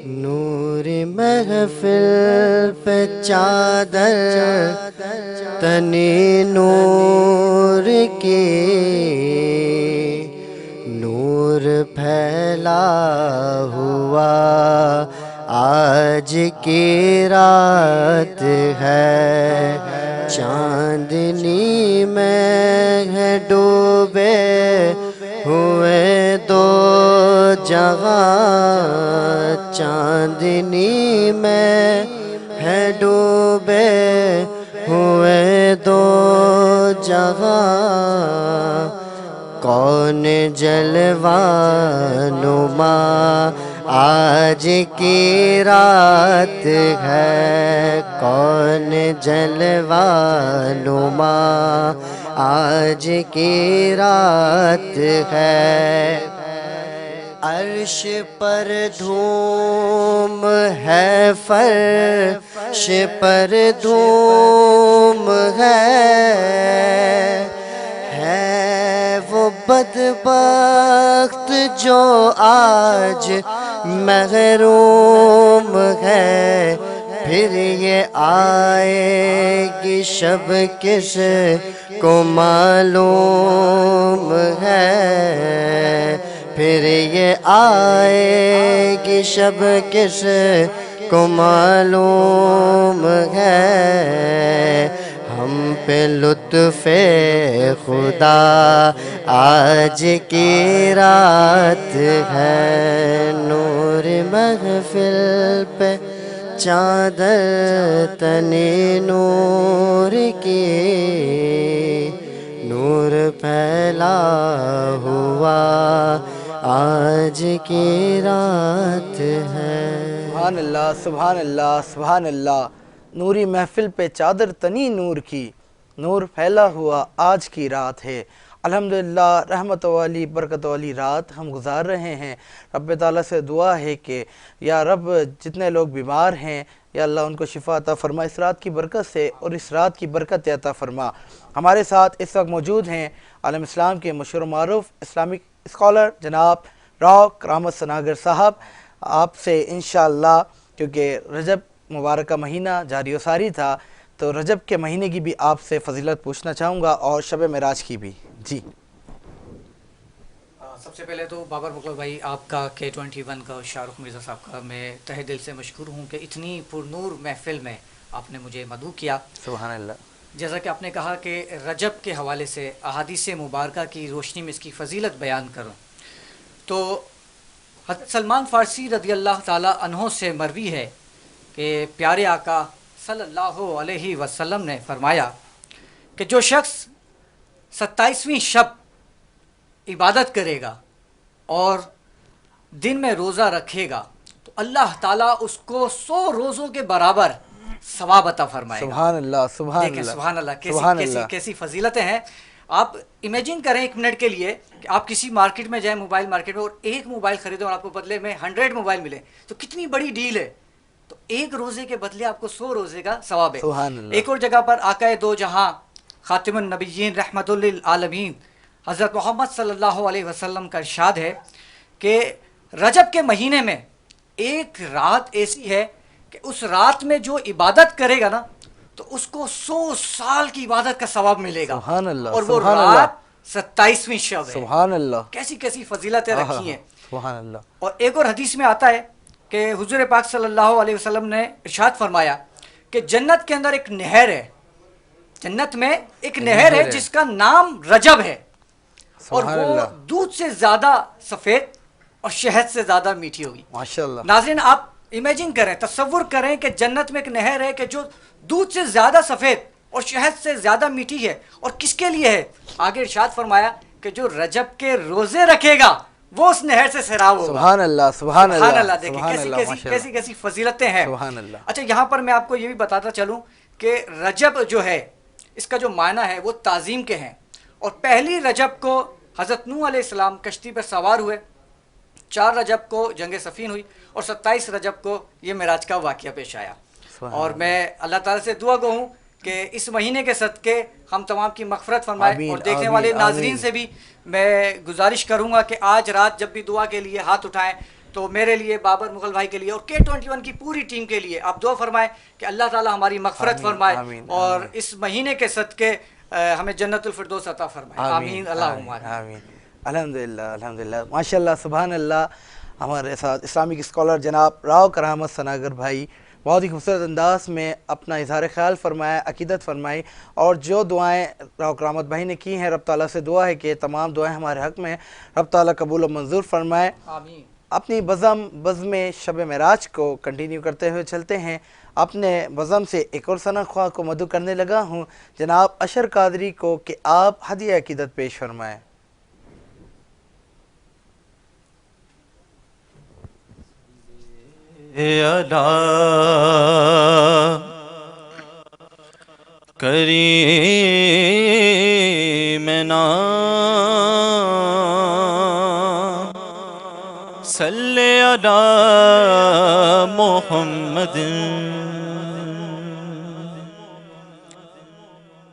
[SPEAKER 5] نور محفل پہ چادر تنی نور کی، نور پھیلا ہوا آج کی رات ہے، چاندنی میں ہے ڈوبے ہوئے دو جہاں، چاندنی میں ہے ڈوبے ہوئے دو جہاں، کون جلوہ نما آج کی رات ہے، کون جلوہ نما آج کی رات ہے، عرش پر دھوم ہے فرش پر دھوم ہے وہ بدبخت جو آج محروم ہے، پھر یہ آئے گی شب کس کو معلوم ہے، پھر یہ آئے گی شب کس کو معلوم ہے، ہم پہ لطف خدا آج کی رات ہے، نور محفل پہ چادر تنی نور کی، نور پھیلا ہوا
[SPEAKER 6] آج کی رات ہے.
[SPEAKER 2] سبحان اللہ سبحان اللہ سبحان اللہ. نوری محفل پہ چادر تنی نور کی، نور پھیلا ہوا آج کی رات ہے. الحمدللہ رحمت والی برکت والی رات ہم گزار رہے ہیں. رب تعالیٰ سے دعا ہے کہ یا رب جتنے لوگ بیمار ہیں یا اللہ ان کو شفا عطا فرما اس رات کی برکت سے، اور اس رات کی برکت عطا فرما. ہمارے ساتھ اس وقت موجود ہیں عالم اسلام کے مشہور و معروف اسلامک اسکالر جناب راؤ کرامت ثناگر صاحب. آپ سے انشاءاللہ کیونکہ رجب مبارکہ مہینہ جاری و ساری تھا تو رجب کے مہینے کی بھی آپ سے فضیلت پوچھنا چاہوں گا اور شب معراج کی بھی. جی
[SPEAKER 7] سب سے پہلے تو بابر مغل بھائی آپ کا K21 کا اور شاہ رخ مرزا صاحب کا میں تہہ دل سے مشکور ہوں کہ اتنی پرنور محفل میں آپ نے مجھے مدعو کیا.
[SPEAKER 2] سبحان اللہ.
[SPEAKER 7] جیسا کہ آپ نے کہا کہ رجب کے حوالے سے احادیث مبارکہ کی روشنی میں اس کی فضیلت بیان کروں تو حضرت سلمان فارسی رضی اللہ تعالی عنہ سے مروی ہے کہ پیارے آقا صلی اللہ علیہ وسلم نے فرمایا کہ جو شخص 27ویں شب عبادت کرے گا اور دن میں روزہ رکھے گا تو اللہ تعالیٰ اس کو 100 روزوں کے برابر ثواب عطا فرمائے گا.
[SPEAKER 2] سبحان اللہ سبحان
[SPEAKER 7] دیکھیں
[SPEAKER 2] اللہ
[SPEAKER 7] سبحان اللہ
[SPEAKER 2] سبحان
[SPEAKER 7] کیسی
[SPEAKER 2] اللہ.
[SPEAKER 7] کیسی فضیلتیں ہیں. آپ امیجن کریں ایک منٹ کے لیے کہ آپ کسی مارکیٹ میں جائیں، موبائل مارکیٹ میں، اور ایک موبائل خریدیں اور آپ کو بدلے میں 100 موبائل ملے تو کتنی بڑی ڈیل ہے. تو ایک روزے کے بدلے آپ کو 100 روزے کا ثواب ہے.
[SPEAKER 2] سبحان اللہ.
[SPEAKER 7] ایک اور جگہ پر آقا دو جہاں خاتم النبیین رحمت للعالمین حضرت محمد صلی اللہ علیہ وسلم کا ارشاد ہے کہ رجب کے مہینے میں ایک رات ایسی ہے کہ اس رات میں جو عبادت کرے گا نا تو اس کو 100 سال کی عبادت کا ثواب ملے گا.
[SPEAKER 2] سبحان اللہ.
[SPEAKER 7] اور وہ
[SPEAKER 2] سبحان اللہ.
[SPEAKER 7] رات 27ویں شب ہے.
[SPEAKER 2] سبحان اللہ.
[SPEAKER 7] کیسی کیسی فضیلتیں رکھی ہیں.
[SPEAKER 2] سبحان اللہ.
[SPEAKER 7] اور ایک اور حدیث میں آتا ہے کہ حضور پاک صلی اللہ علیہ وسلم نے ارشاد فرمایا کہ جنت کے اندر ایک نہر ہے، جنت میں ایک نہر ہے جس کا نام رجب ہے، اور وہ دودھ سے زیادہ سفید اور شہد سے زیادہ میٹھی ہوگی.
[SPEAKER 2] ماشاءاللہ.
[SPEAKER 7] ناظرین آپ امیجن کریں، تصور کریں کہ جنت میں ایک نہر ہے کہ جو دودھ سے زیادہ سفید اور شہد سے زیادہ میٹھی ہے، اور کس کے لیے ہے؟ آگے ارشاد فرمایا کہ جو رجب کے روزے رکھے گا وہ اس نہر سے سیراب ہوگا.
[SPEAKER 2] سبحان اللہ سبحان اللہ.
[SPEAKER 7] سبحان اللہ. دیکھیں
[SPEAKER 2] سبحان
[SPEAKER 7] کیسی
[SPEAKER 2] اللہ.
[SPEAKER 7] کیسی
[SPEAKER 2] ماشاءاللہ.
[SPEAKER 7] کیسی کیسی فضیلتیں ہیں.
[SPEAKER 2] سبحان اللہ.
[SPEAKER 7] اچھا یہاں پر میں آپ کو یہ بھی بتاتا چلوں کہ رجب جو ہے اس کا جو معنی ہے وہ تعظیم کے ہیں. اور پہلی رجب کو حضرت نوح علیہ السلام کشتی پر سوار ہوئے، 4 رجب کو جنگ صفین ہوئی، اور 27 رجب کو یہ معراج کا واقعہ پیش آیا. اور میں اللہ تعالیٰ سے دعا گو ہوں کہ اس مہینے کے صدقے ہم تمام کی مغفرت فرمائے. اور دیکھنے والے ناظرین سے بھی میں گزارش کروں گا کہ آج رات جب بھی دعا کے لیے ہاتھ اٹھائیں تو میرے لیے، بابر مغل بھائی کے لیے اور K21 کی پوری ٹیم کے لیے آپ دعا فرمائیں کہ اللہ تعالیٰ ہماری مغفرت فرمائے اور اس مہینے کے صدقے ہمیں جنت الفردوس عطا فرمائے. آمین اللہم
[SPEAKER 2] آمین. الحمدللہ الحمدللہ. ماشاءاللہ سبحان اللہ. ہمارے ساتھ اسلامک اسکالر جناب راؤ کرامت ثناگر بھائی بہت ہی خوبصورت انداز میں اپنا اظہار خیال فرمایا، عقیدت فرمائی، اور جو دعائیں راؤ کرامت بھائی نے کی ہیں رب تعالیٰ سے دعا ہے کہ تمام دعائیں ہمارے حق میں رب تعالیٰ قبول و منظور فرمائے.
[SPEAKER 7] آمین.
[SPEAKER 2] اپنی بزم شب معراج کو کنٹینیو کرتے ہوئے چلتے ہیں. اپنے بزم سے ایک اور ثنا خواہ کو مدعو کرنے لگا ہوں جناب اشر قادری کو کہ آپ ہدیہ عقیدت پیش فرمائیں.
[SPEAKER 1] کریمنا صلی علی محمد.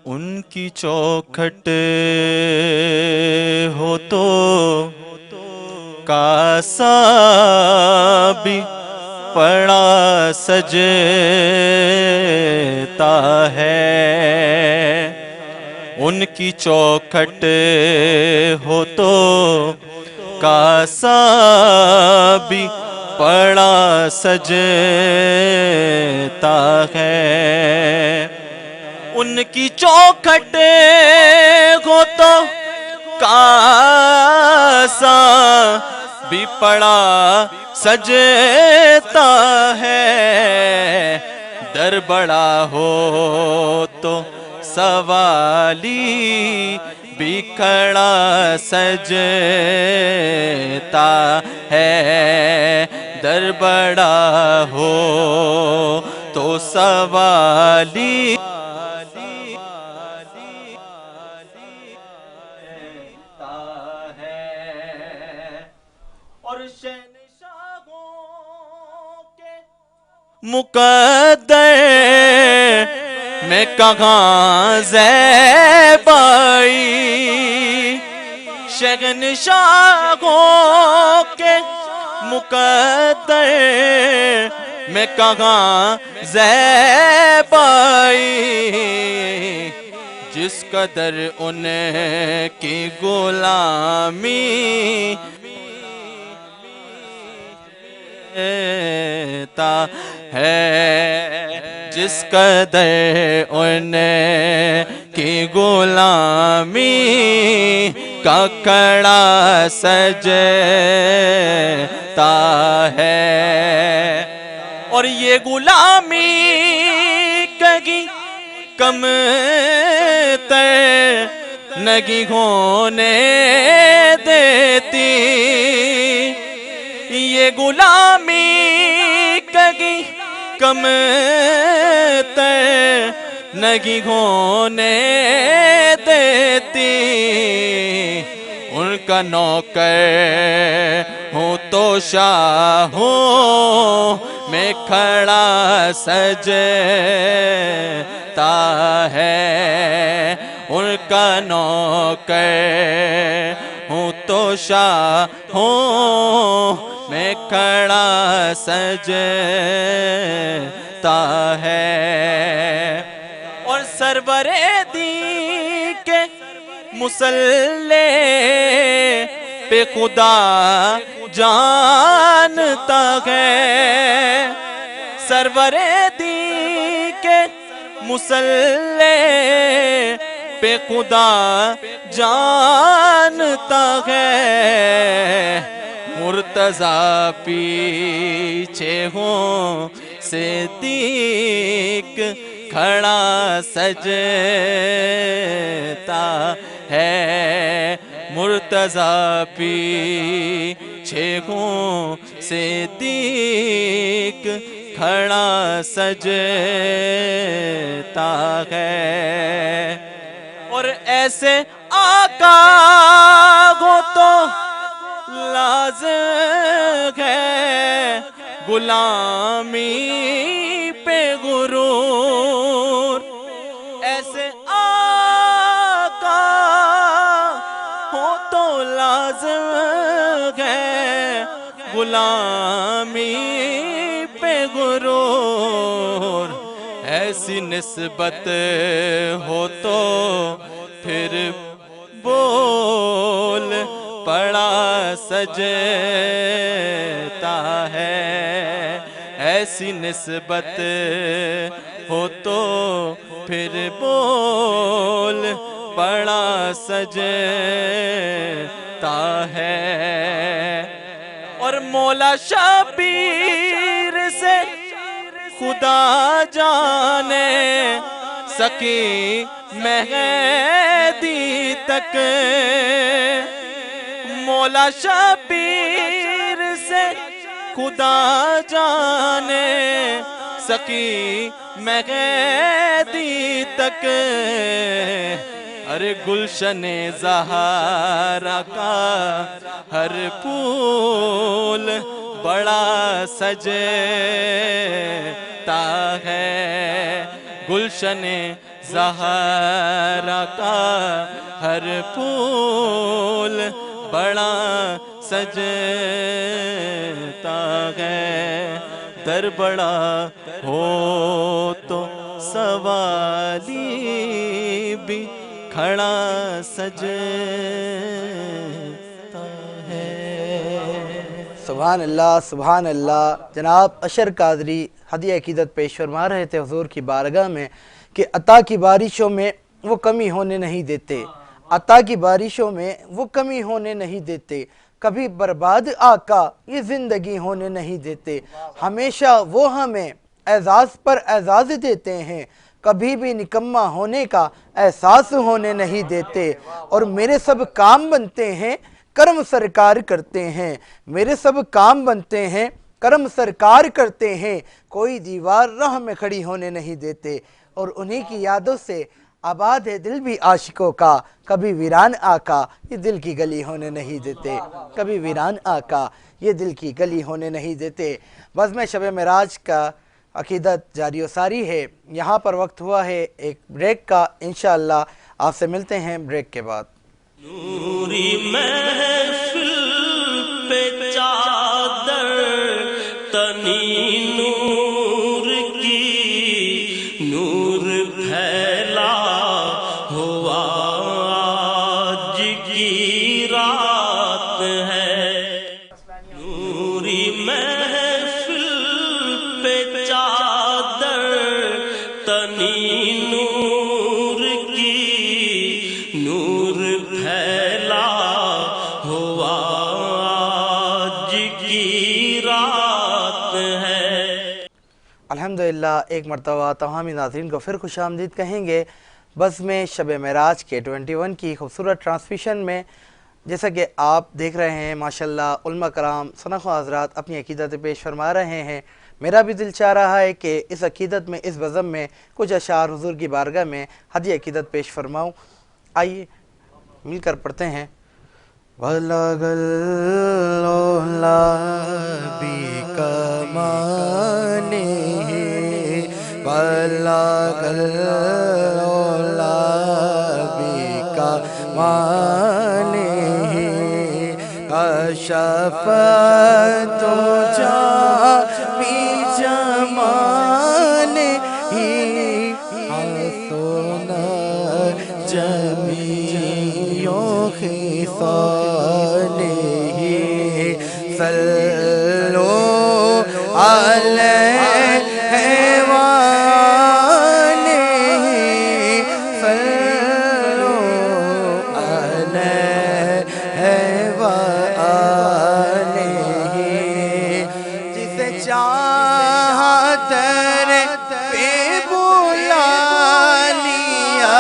[SPEAKER 1] ان کی چوکھٹ ہو تو کاسا بھی پڑا سجتا ہے. ان کی چوکھٹ ہو تو کاسا بھی پڑا سجتا ہے. ان کی چوکھٹ ہو تو کاسا بھی پڑا سجتا ہے. در بڑا ہو تو سوالی کھڑا سجتا ہے، در بڑا ہو تو سوالی اور شہنشاہوں کے مقدر میں کہاں زیب آئی، شہنشاہوں کے مقدر میں کہاں زیب آئی، جس قدر ان کی غلامی ہے، جس قدر ان کی غلامی کا کڑا سجتا ہے، اور یہ غلامی کہیں کم تر نہیں ہونے دیتی، یہ غلامی کہیں کم تر نہیں ہونے دیتی، ان کا نوکر ہوں تو شاہوں میں کھڑا سجتا ہے، ان کا نوکر ہوں تو شاہوں میں کھڑا سجتا ہے، اور سرور دین کے مصلی پہ خدا جانتا ہے، سرور دین کے مصلی پہ خدا جانتا ہے، مرتضیٰ پیچھے ہوں صدیق کھڑا سجتا ہے، مرتضیٰ پیچھے ہوں صدیق کھڑا سجتا ہے، اور ایسے آقا ہو تو لازم ہے غلامی پہ غرور، ایسے آقا ہو تو لازم ہے غلامی پہ غرور، ایسی نسبت ہو تو پھر بول پڑا سجتا ہے، ایسی نسبت ہو تو پھر بول پڑا سجتا ہے، اور مولا شبیر سے خدا جانے سکی مہدی تک، مولا شبیر سے خدا جانے سکی مہدی تک، ارے گلشن زہرا کا ہر پھول بڑا سجتا ہے، گلشن زہرا کا ہر پھول بڑا سجتا ہے، در بڑا ہو تو سوالی بھی کھڑا سجتا ہے۔
[SPEAKER 2] سبحان اللہ سبحان اللہ۔ جناب اشر قادری ہدیہ عقیدت پیش فرما رہے تھے حضور کی بارگاہ میں کہ عطا کی بارشوں میں وہ کمی ہونے نہیں دیتے، عطا کی بارشوں میں وہ کمی ہونے نہیں دیتے، کبھی برباد آقا یہ زندگی ہونے نہیں دیتے، ہمیشہ وہ ہمیں اعزاز پر اعزاز دیتے ہیں، کبھی بھی نکما ہونے کا احساس ہونے نہیں دیتے، اور میرے سب کام بنتے ہیں کرم سرکار کرتے ہیں، میرے سب کام بنتے ہیں کرم سرکار کرتے ہیں، کوئی دیوار راہ میں کھڑی ہونے نہیں دیتے، اور انہی کی یادوں سے آباد ہے دل بھی عاشقوں کا، کبھی ویران آقا یہ دل کی گلی ہونے نہیں دیتے، کبھی ویران آقا یہ دل کی گلی ہونے نہیں دیتے۔ بزم شب معراج کا عقیدت جاری و ساری ہے۔ یہاں پر وقت ہوا ہے ایک بریک کا، انشاءاللہ آپ سے ملتے ہیں بریک کے بعد۔
[SPEAKER 1] نوری محفل پہ چادر تنی نور کی، نور پھیلا ہوا آج کی رات ہے، نوری محفل پہ چادر تنی نور کی، نور پھیلا ہوا آج کی رات ہے۔
[SPEAKER 2] الحمدللہ ایک مرتبہ تمامی ناظرین کو پھر خوش آمدید کہیں گے بزم شب معراج کے 21 کی خوبصورت ٹرانسمیشن میں۔ جیسا کہ آپ دیکھ رہے ہیں ماشاءاللہ علماء کرام سنخواہ حضرات اپنی عقیدت پیش فرما رہے ہیں، میرا بھی دل چاہ رہا ہے کہ اس عقیدت میں، اس بزم میں کچھ اشعار حضور کی بارگاہ میں ہدیہ عقیدت پیش فرماؤں۔ آئیے مل کر پڑھتے ہیں۔ بلغ العلا بکمالہ، بلغ العلا بکمالہ، کشف تجا بجمالہ، حسن جمیع خصالہ، صلو علیہ وآلہ، صلو علیہ وآلہ، جسے چاہا تیرے پہ بلا لیا،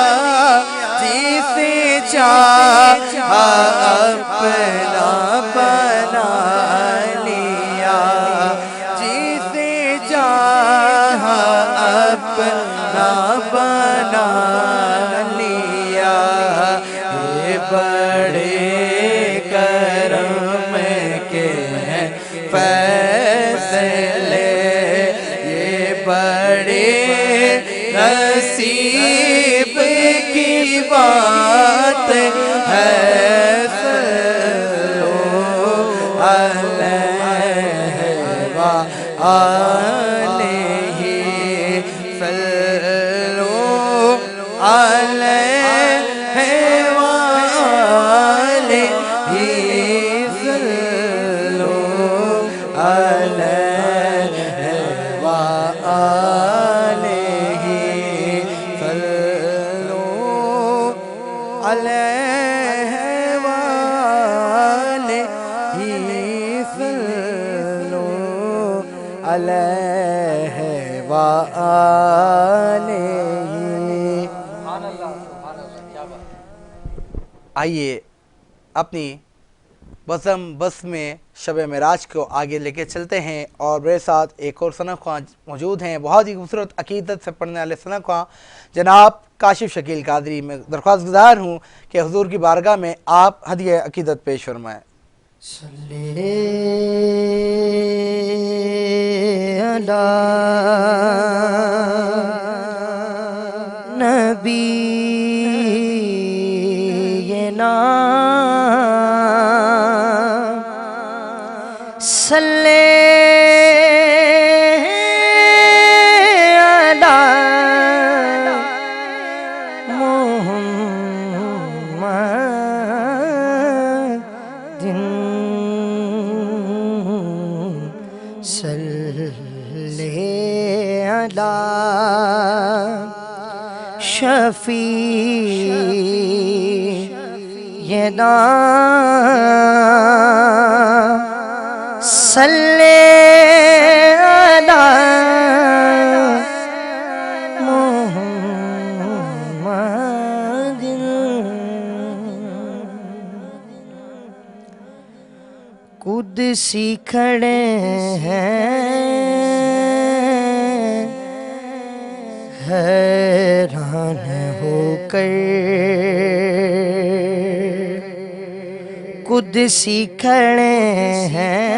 [SPEAKER 2] جسے چاہا اپنا بنا لیا، جسے چاہا اپنا بنا لیا، یہ بڑے کرم کے ہیں فیصلے، یہ بڑے نصیب کی بات ہے، صلو علیہ وآلہ، صلو علیہ وآلہ، صلو علیہ وآلہ، صلو علیہ وآلہ، صلو علیہ وآلہ۔ آئیے اپنی بزم شب معراج کو آگے لے کے چلتے ہیں، اور میرے ساتھ ایک اور ثنا خواں موجود ہیں، بہت ہی خوبصورت عقیدت سے پڑھنے والے ثنا خواں جناب کاشف شکیل قادری۔ میں درخواست گزار ہوں کہ حضور کی بارگاہ میں آپ ہدیہ عقیدت پیش فرمائیں۔
[SPEAKER 6] صلی علی نبینا، صلی علی محمد، صلی علی شفیعنا، صلی علی محمد، قدسی کھڑے ہیں حیران ہو کر، قدسی کھڑے ہیں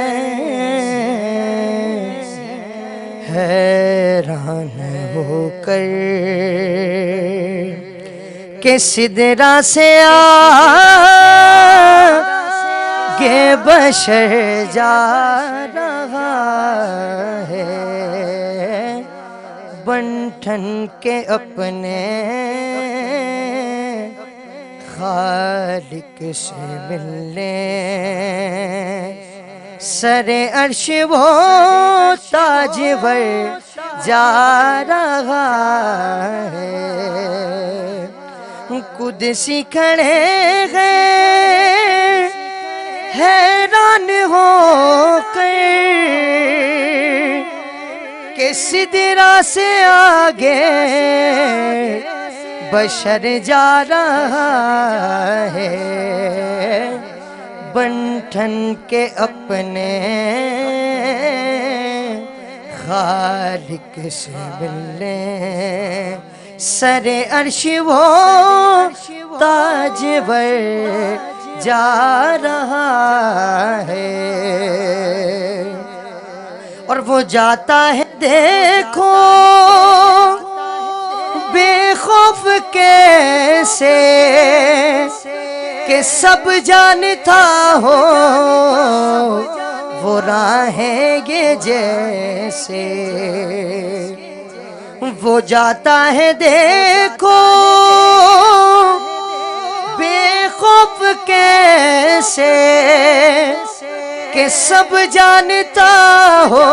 [SPEAKER 6] حیران ہو کر، کہ سدرا سے آگے بشر جا رہا ہے، بن ٹھن کے اپنے خالق سے ملنے، سر عرش وہ تاج پر جا رہا ہے، قدسی کھڑے ہیں حیران ہو کر، کہ سدرا سے آگے بشر جا رہا ہے، بن ٹھن کے اپنے خالق سے ملنے، سر عرش وہ تاج پر جا رہا ہے، اور وہ جاتا ہے دیکھو بے خوف کیسے، کہ سب جانتا ہو وہ راہیں یہ جیسے، وہ جاتا ہے دیکھو بے خوف کیسے، کہ سب جانتا ہو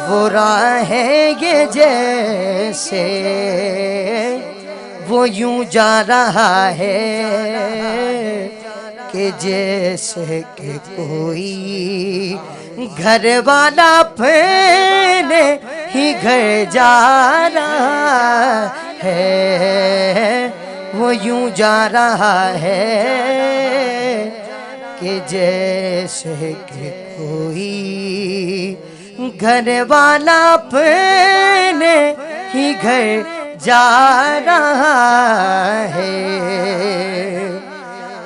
[SPEAKER 6] وہ راہیں یہ جیسے، وہ یوں جا رہا ہے کہ جیسے کہ کوئی گھر والا اپنے ہی گھر جا رہا ہے، وہ یوں جا رہا ہے کہ جیسے کہ کوئی گھر والا اپنے ہی گھر جا رہا ہے،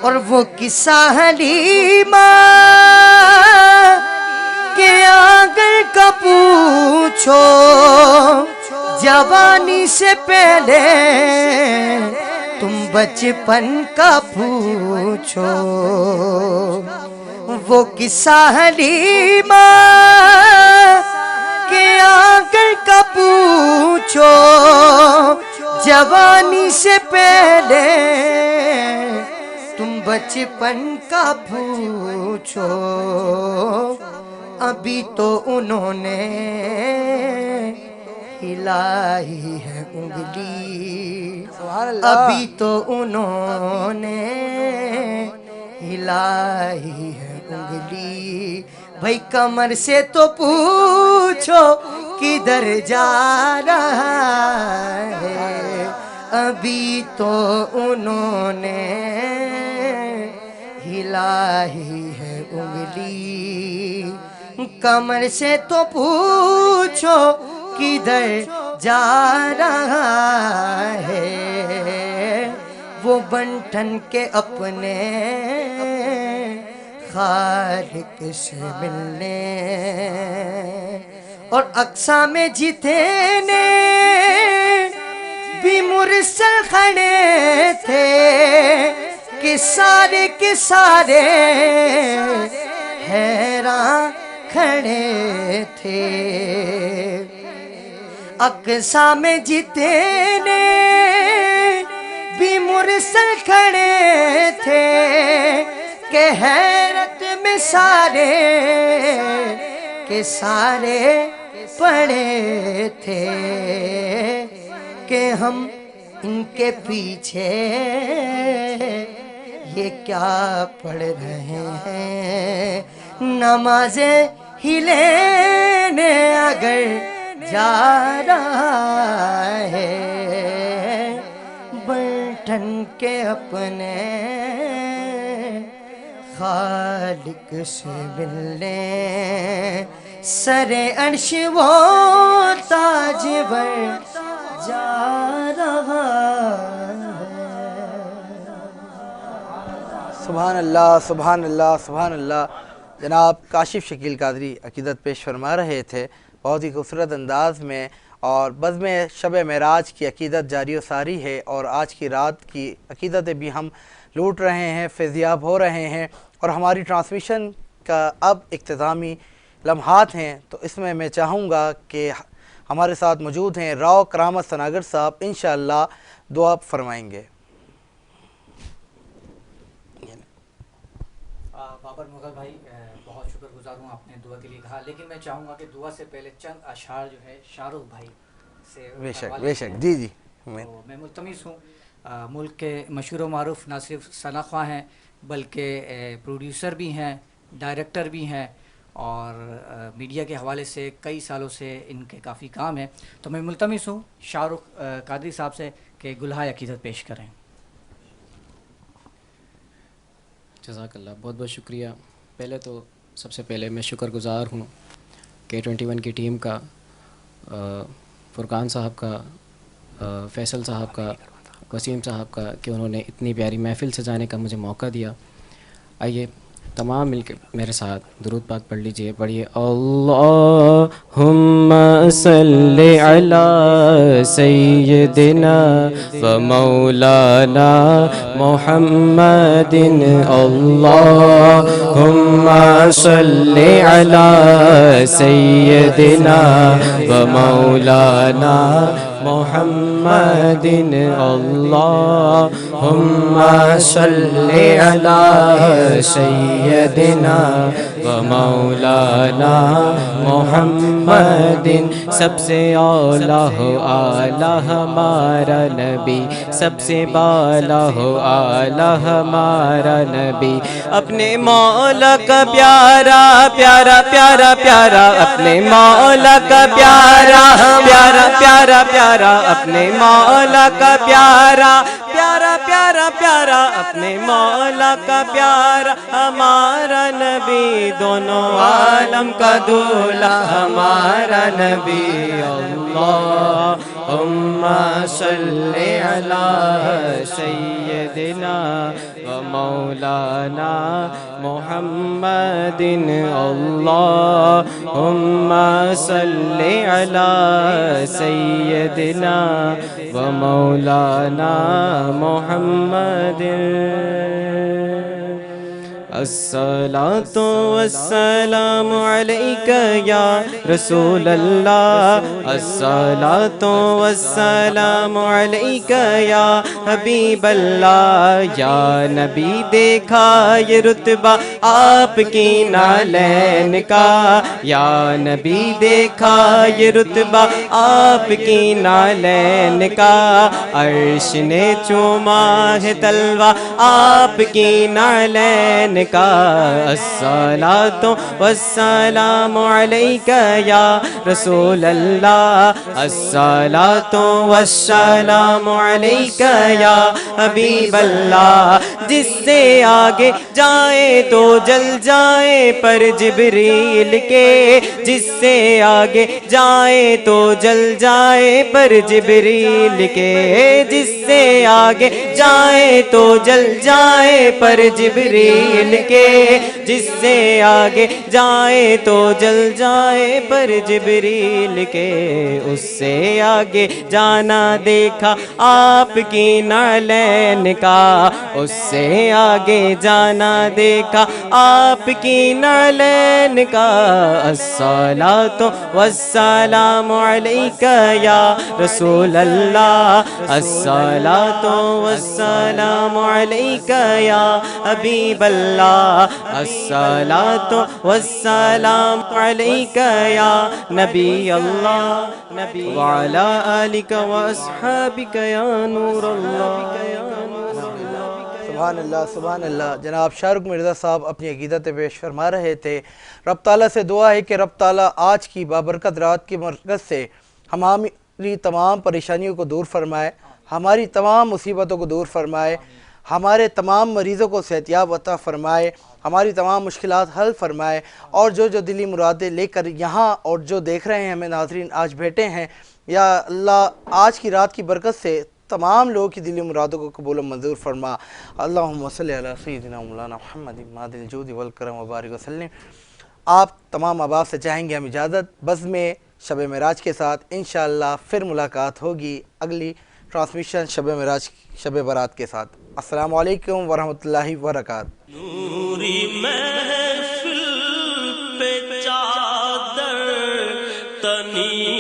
[SPEAKER 6] اور وہ قصہ حلیمہ کے آنگن کا پوچھو، جوانی سے پہلے تم بچپن کا پوچھو، وہ قصہ حلیمہ کے آنگن کا پوچھو، جوانی سے پہلے تم بچپن کا پوچھو، ابھی تو انہوں نے ہلائی ہے انگلی، ابھی تو انہوں نے ہلائی ہے انگلی، بھائی کمر سے تو پوچھو کدھر جا رہا ہے، ابھی تو انہوں نے ہلائی ہے انگلی، کمر سے تو پوچھو کدھر جا رہا ہے، وہ بن ٹھن کے اپنے خالق سے ملنے، اور اقصی میں جتنے بھی مرسل کھڑے تھے، کہ سارے کے سارے حیران کھڑے تھے، اقصی میں جتنے بھی مرسل کھڑے تھے، کہ حیرت میں سارے کے سارے پڑے تھے، کہ ہم ان کے پیچھے یہ کیا پڑھ رہے ہیں، نمازیں ہی لینے اگر جا رہا ہے، بن ٹھن کے اپنے خالق سے ملنے سر عرش وہ تاجور جا رہا
[SPEAKER 2] سبحان اللہ سبحان اللہ سبحان اللہ۔ جناب کاشف شکیل قادری عقیدت پیش فرما رہے تھے بہت ہی خوبصورت انداز میں، اور بزم شب معراج کی عقیدت جاری و ساری ہے، اور آج کی رات کی عقیدتیں بھی ہم لوٹ رہے ہیں، فیضیاب ہو رہے ہیں، اور ہماری ٹرانسمیشن کا اب اختتامی لمحات ہیں۔ تو اس میں چاہوں گا کہ ہمارے ساتھ موجود ہیں راؤ کرامت ثناگر صاحب، انشاءاللہ دعا فرمائیں گے۔
[SPEAKER 7] بابر مغل بھائی بہت شکر گزار ہوں، آپ نے دعا کے لیے کہا، لیکن میں چاہوں گا کہ دعا سے پہلے چند اشعار جو ہے شاہ رخ بھائی سے
[SPEAKER 2] بے شک بے شک، جی جی۔
[SPEAKER 7] تو میں ملتمس ہوں، ملک کے مشہور و معروف نہ صرف ثنا خواں ہیں بلکہ پروڈیوسر بھی ہیں، ڈائریکٹر بھی ہیں، اور میڈیا کے حوالے سے کئی سالوں سے ان کے کافی کام ہیں، تو میں ملتمس ہوں شاہ رخ قادری صاحب سے کہ گلہائے عقیدت پیش کریں۔
[SPEAKER 5] جزاک اللہ، بہت بہت شکریہ۔ پہلے تو سب سے پہلے میں شکر گزار ہوں K21 کی ٹیم کا، فرقان صاحب کا، فیصل صاحب کا، وسیم صاحب کا، کہ انہوں نے اتنی پیاری محفل سجانے کا مجھے موقع دیا۔ آئیے تمام مل کے میرے ساتھ درود پاک پڑھ لیجئے، پڑھیے اللہم صلی علی سیدنا و مولانا محمد، اللہم صلی علی سیدنا و مولانا محمد، اللہم صلی علی سیدنا و مولانا محمد۔ سب سے اولا ہو اعلیٰ ہمارا نبی، سب سے بالا ہو اعلیٰ ہمارا نبی، اپنے مولا کا پیارا پیارا پیارا پیارا، اپنے مولا کا پیارا پیارا پیارا پیارا، اپنے مولا کا پیارا پیارا پیارا پیارا، اپنے مولا کا پیارا ہمارا نبی، دونوں عالم کا دولا ہمارا نبی، اللہم صلی علی سیدنا و مولانا محمد، اللہم صلی علی سیدنا و مولانا محمد۔ الصلاۃ والسلام علیک یا رسول اللہ، الصلاۃ والسلام علیک یا حبیب اللہ، یا نبی دیکھا یہ رتبہ آپ کی نالین کا، یا نبی دیکھا یہ رتبہ آپ کی نالین کا، عرش نے چوما ہے تلوہ آپ کی نالین کا، الصلاۃ والسلام علیک یا رسول اللہ، الصلاۃ والسلام علیک یا حبیب اللہ، جس سے آگے جائے تو جل جائے پر جبریل کے، جس سے آگے جائے تو جل جائے پر جبریل کے، جس سے آگے جائے تو جل جائے پر جبریل کے، جس سے آگے جائے تو جل جائے پر جبریل کے، اس سے آگے جانا دیکھا آپ کی نالین کا، اس سے آگے جانا دیکھا آپ کی نالین کا، الصلاۃ والسلام علیک یا رسول اللہ، الصلاۃ والسلام علیک یا حبیب اللہ، الصلاۃ والسلام علیک یا نبی اللہ، وعلی آلک واصحابک یا نور اللہ۔
[SPEAKER 2] سبحان اللہ سبحان اللہ۔ جناب شاہ رخ مرزا صاحب اپنی عقیدت پیش فرما رہے تھے۔ رب تعالیٰ سے دعا ہے کہ رب تعالیٰ آج کی بابرکت رات کی برکت سے ہماری تمام پریشانیوں کو دور فرمائے، ہماری تمام مصیبتوں کو دور فرمائے، ہمارے تمام مریضوں کو صحتیاب عطا فرمائے، ہماری تمام مشکلات حل فرمائے، اور جو دلی مرادیں لے کر یہاں اور جو دیکھ رہے ہیں ہمیں ناظرین آج بیٹھے ہیں، یا اللہ آج کی رات کی برکت سے تمام لوگوں کی دلی مرادوں کو قبول و منظور فرما۔ اللہم صلی علی سیدنا مولانا محمد مادل الجود والکرم وبارک وسلم۔ آپ تمام احباب سے چاہیں گے ہم اجازت، بزم شب معراج کے ساتھ انشاءاللہ پھر ملاقات ہوگی اگلی ٹرانسمیشن شب معراج شب برات کے ساتھ۔ السلام علیکم ورحمۃ اللہ وبرکاتہ۔
[SPEAKER 1] نوری محفل پہ چادر تنی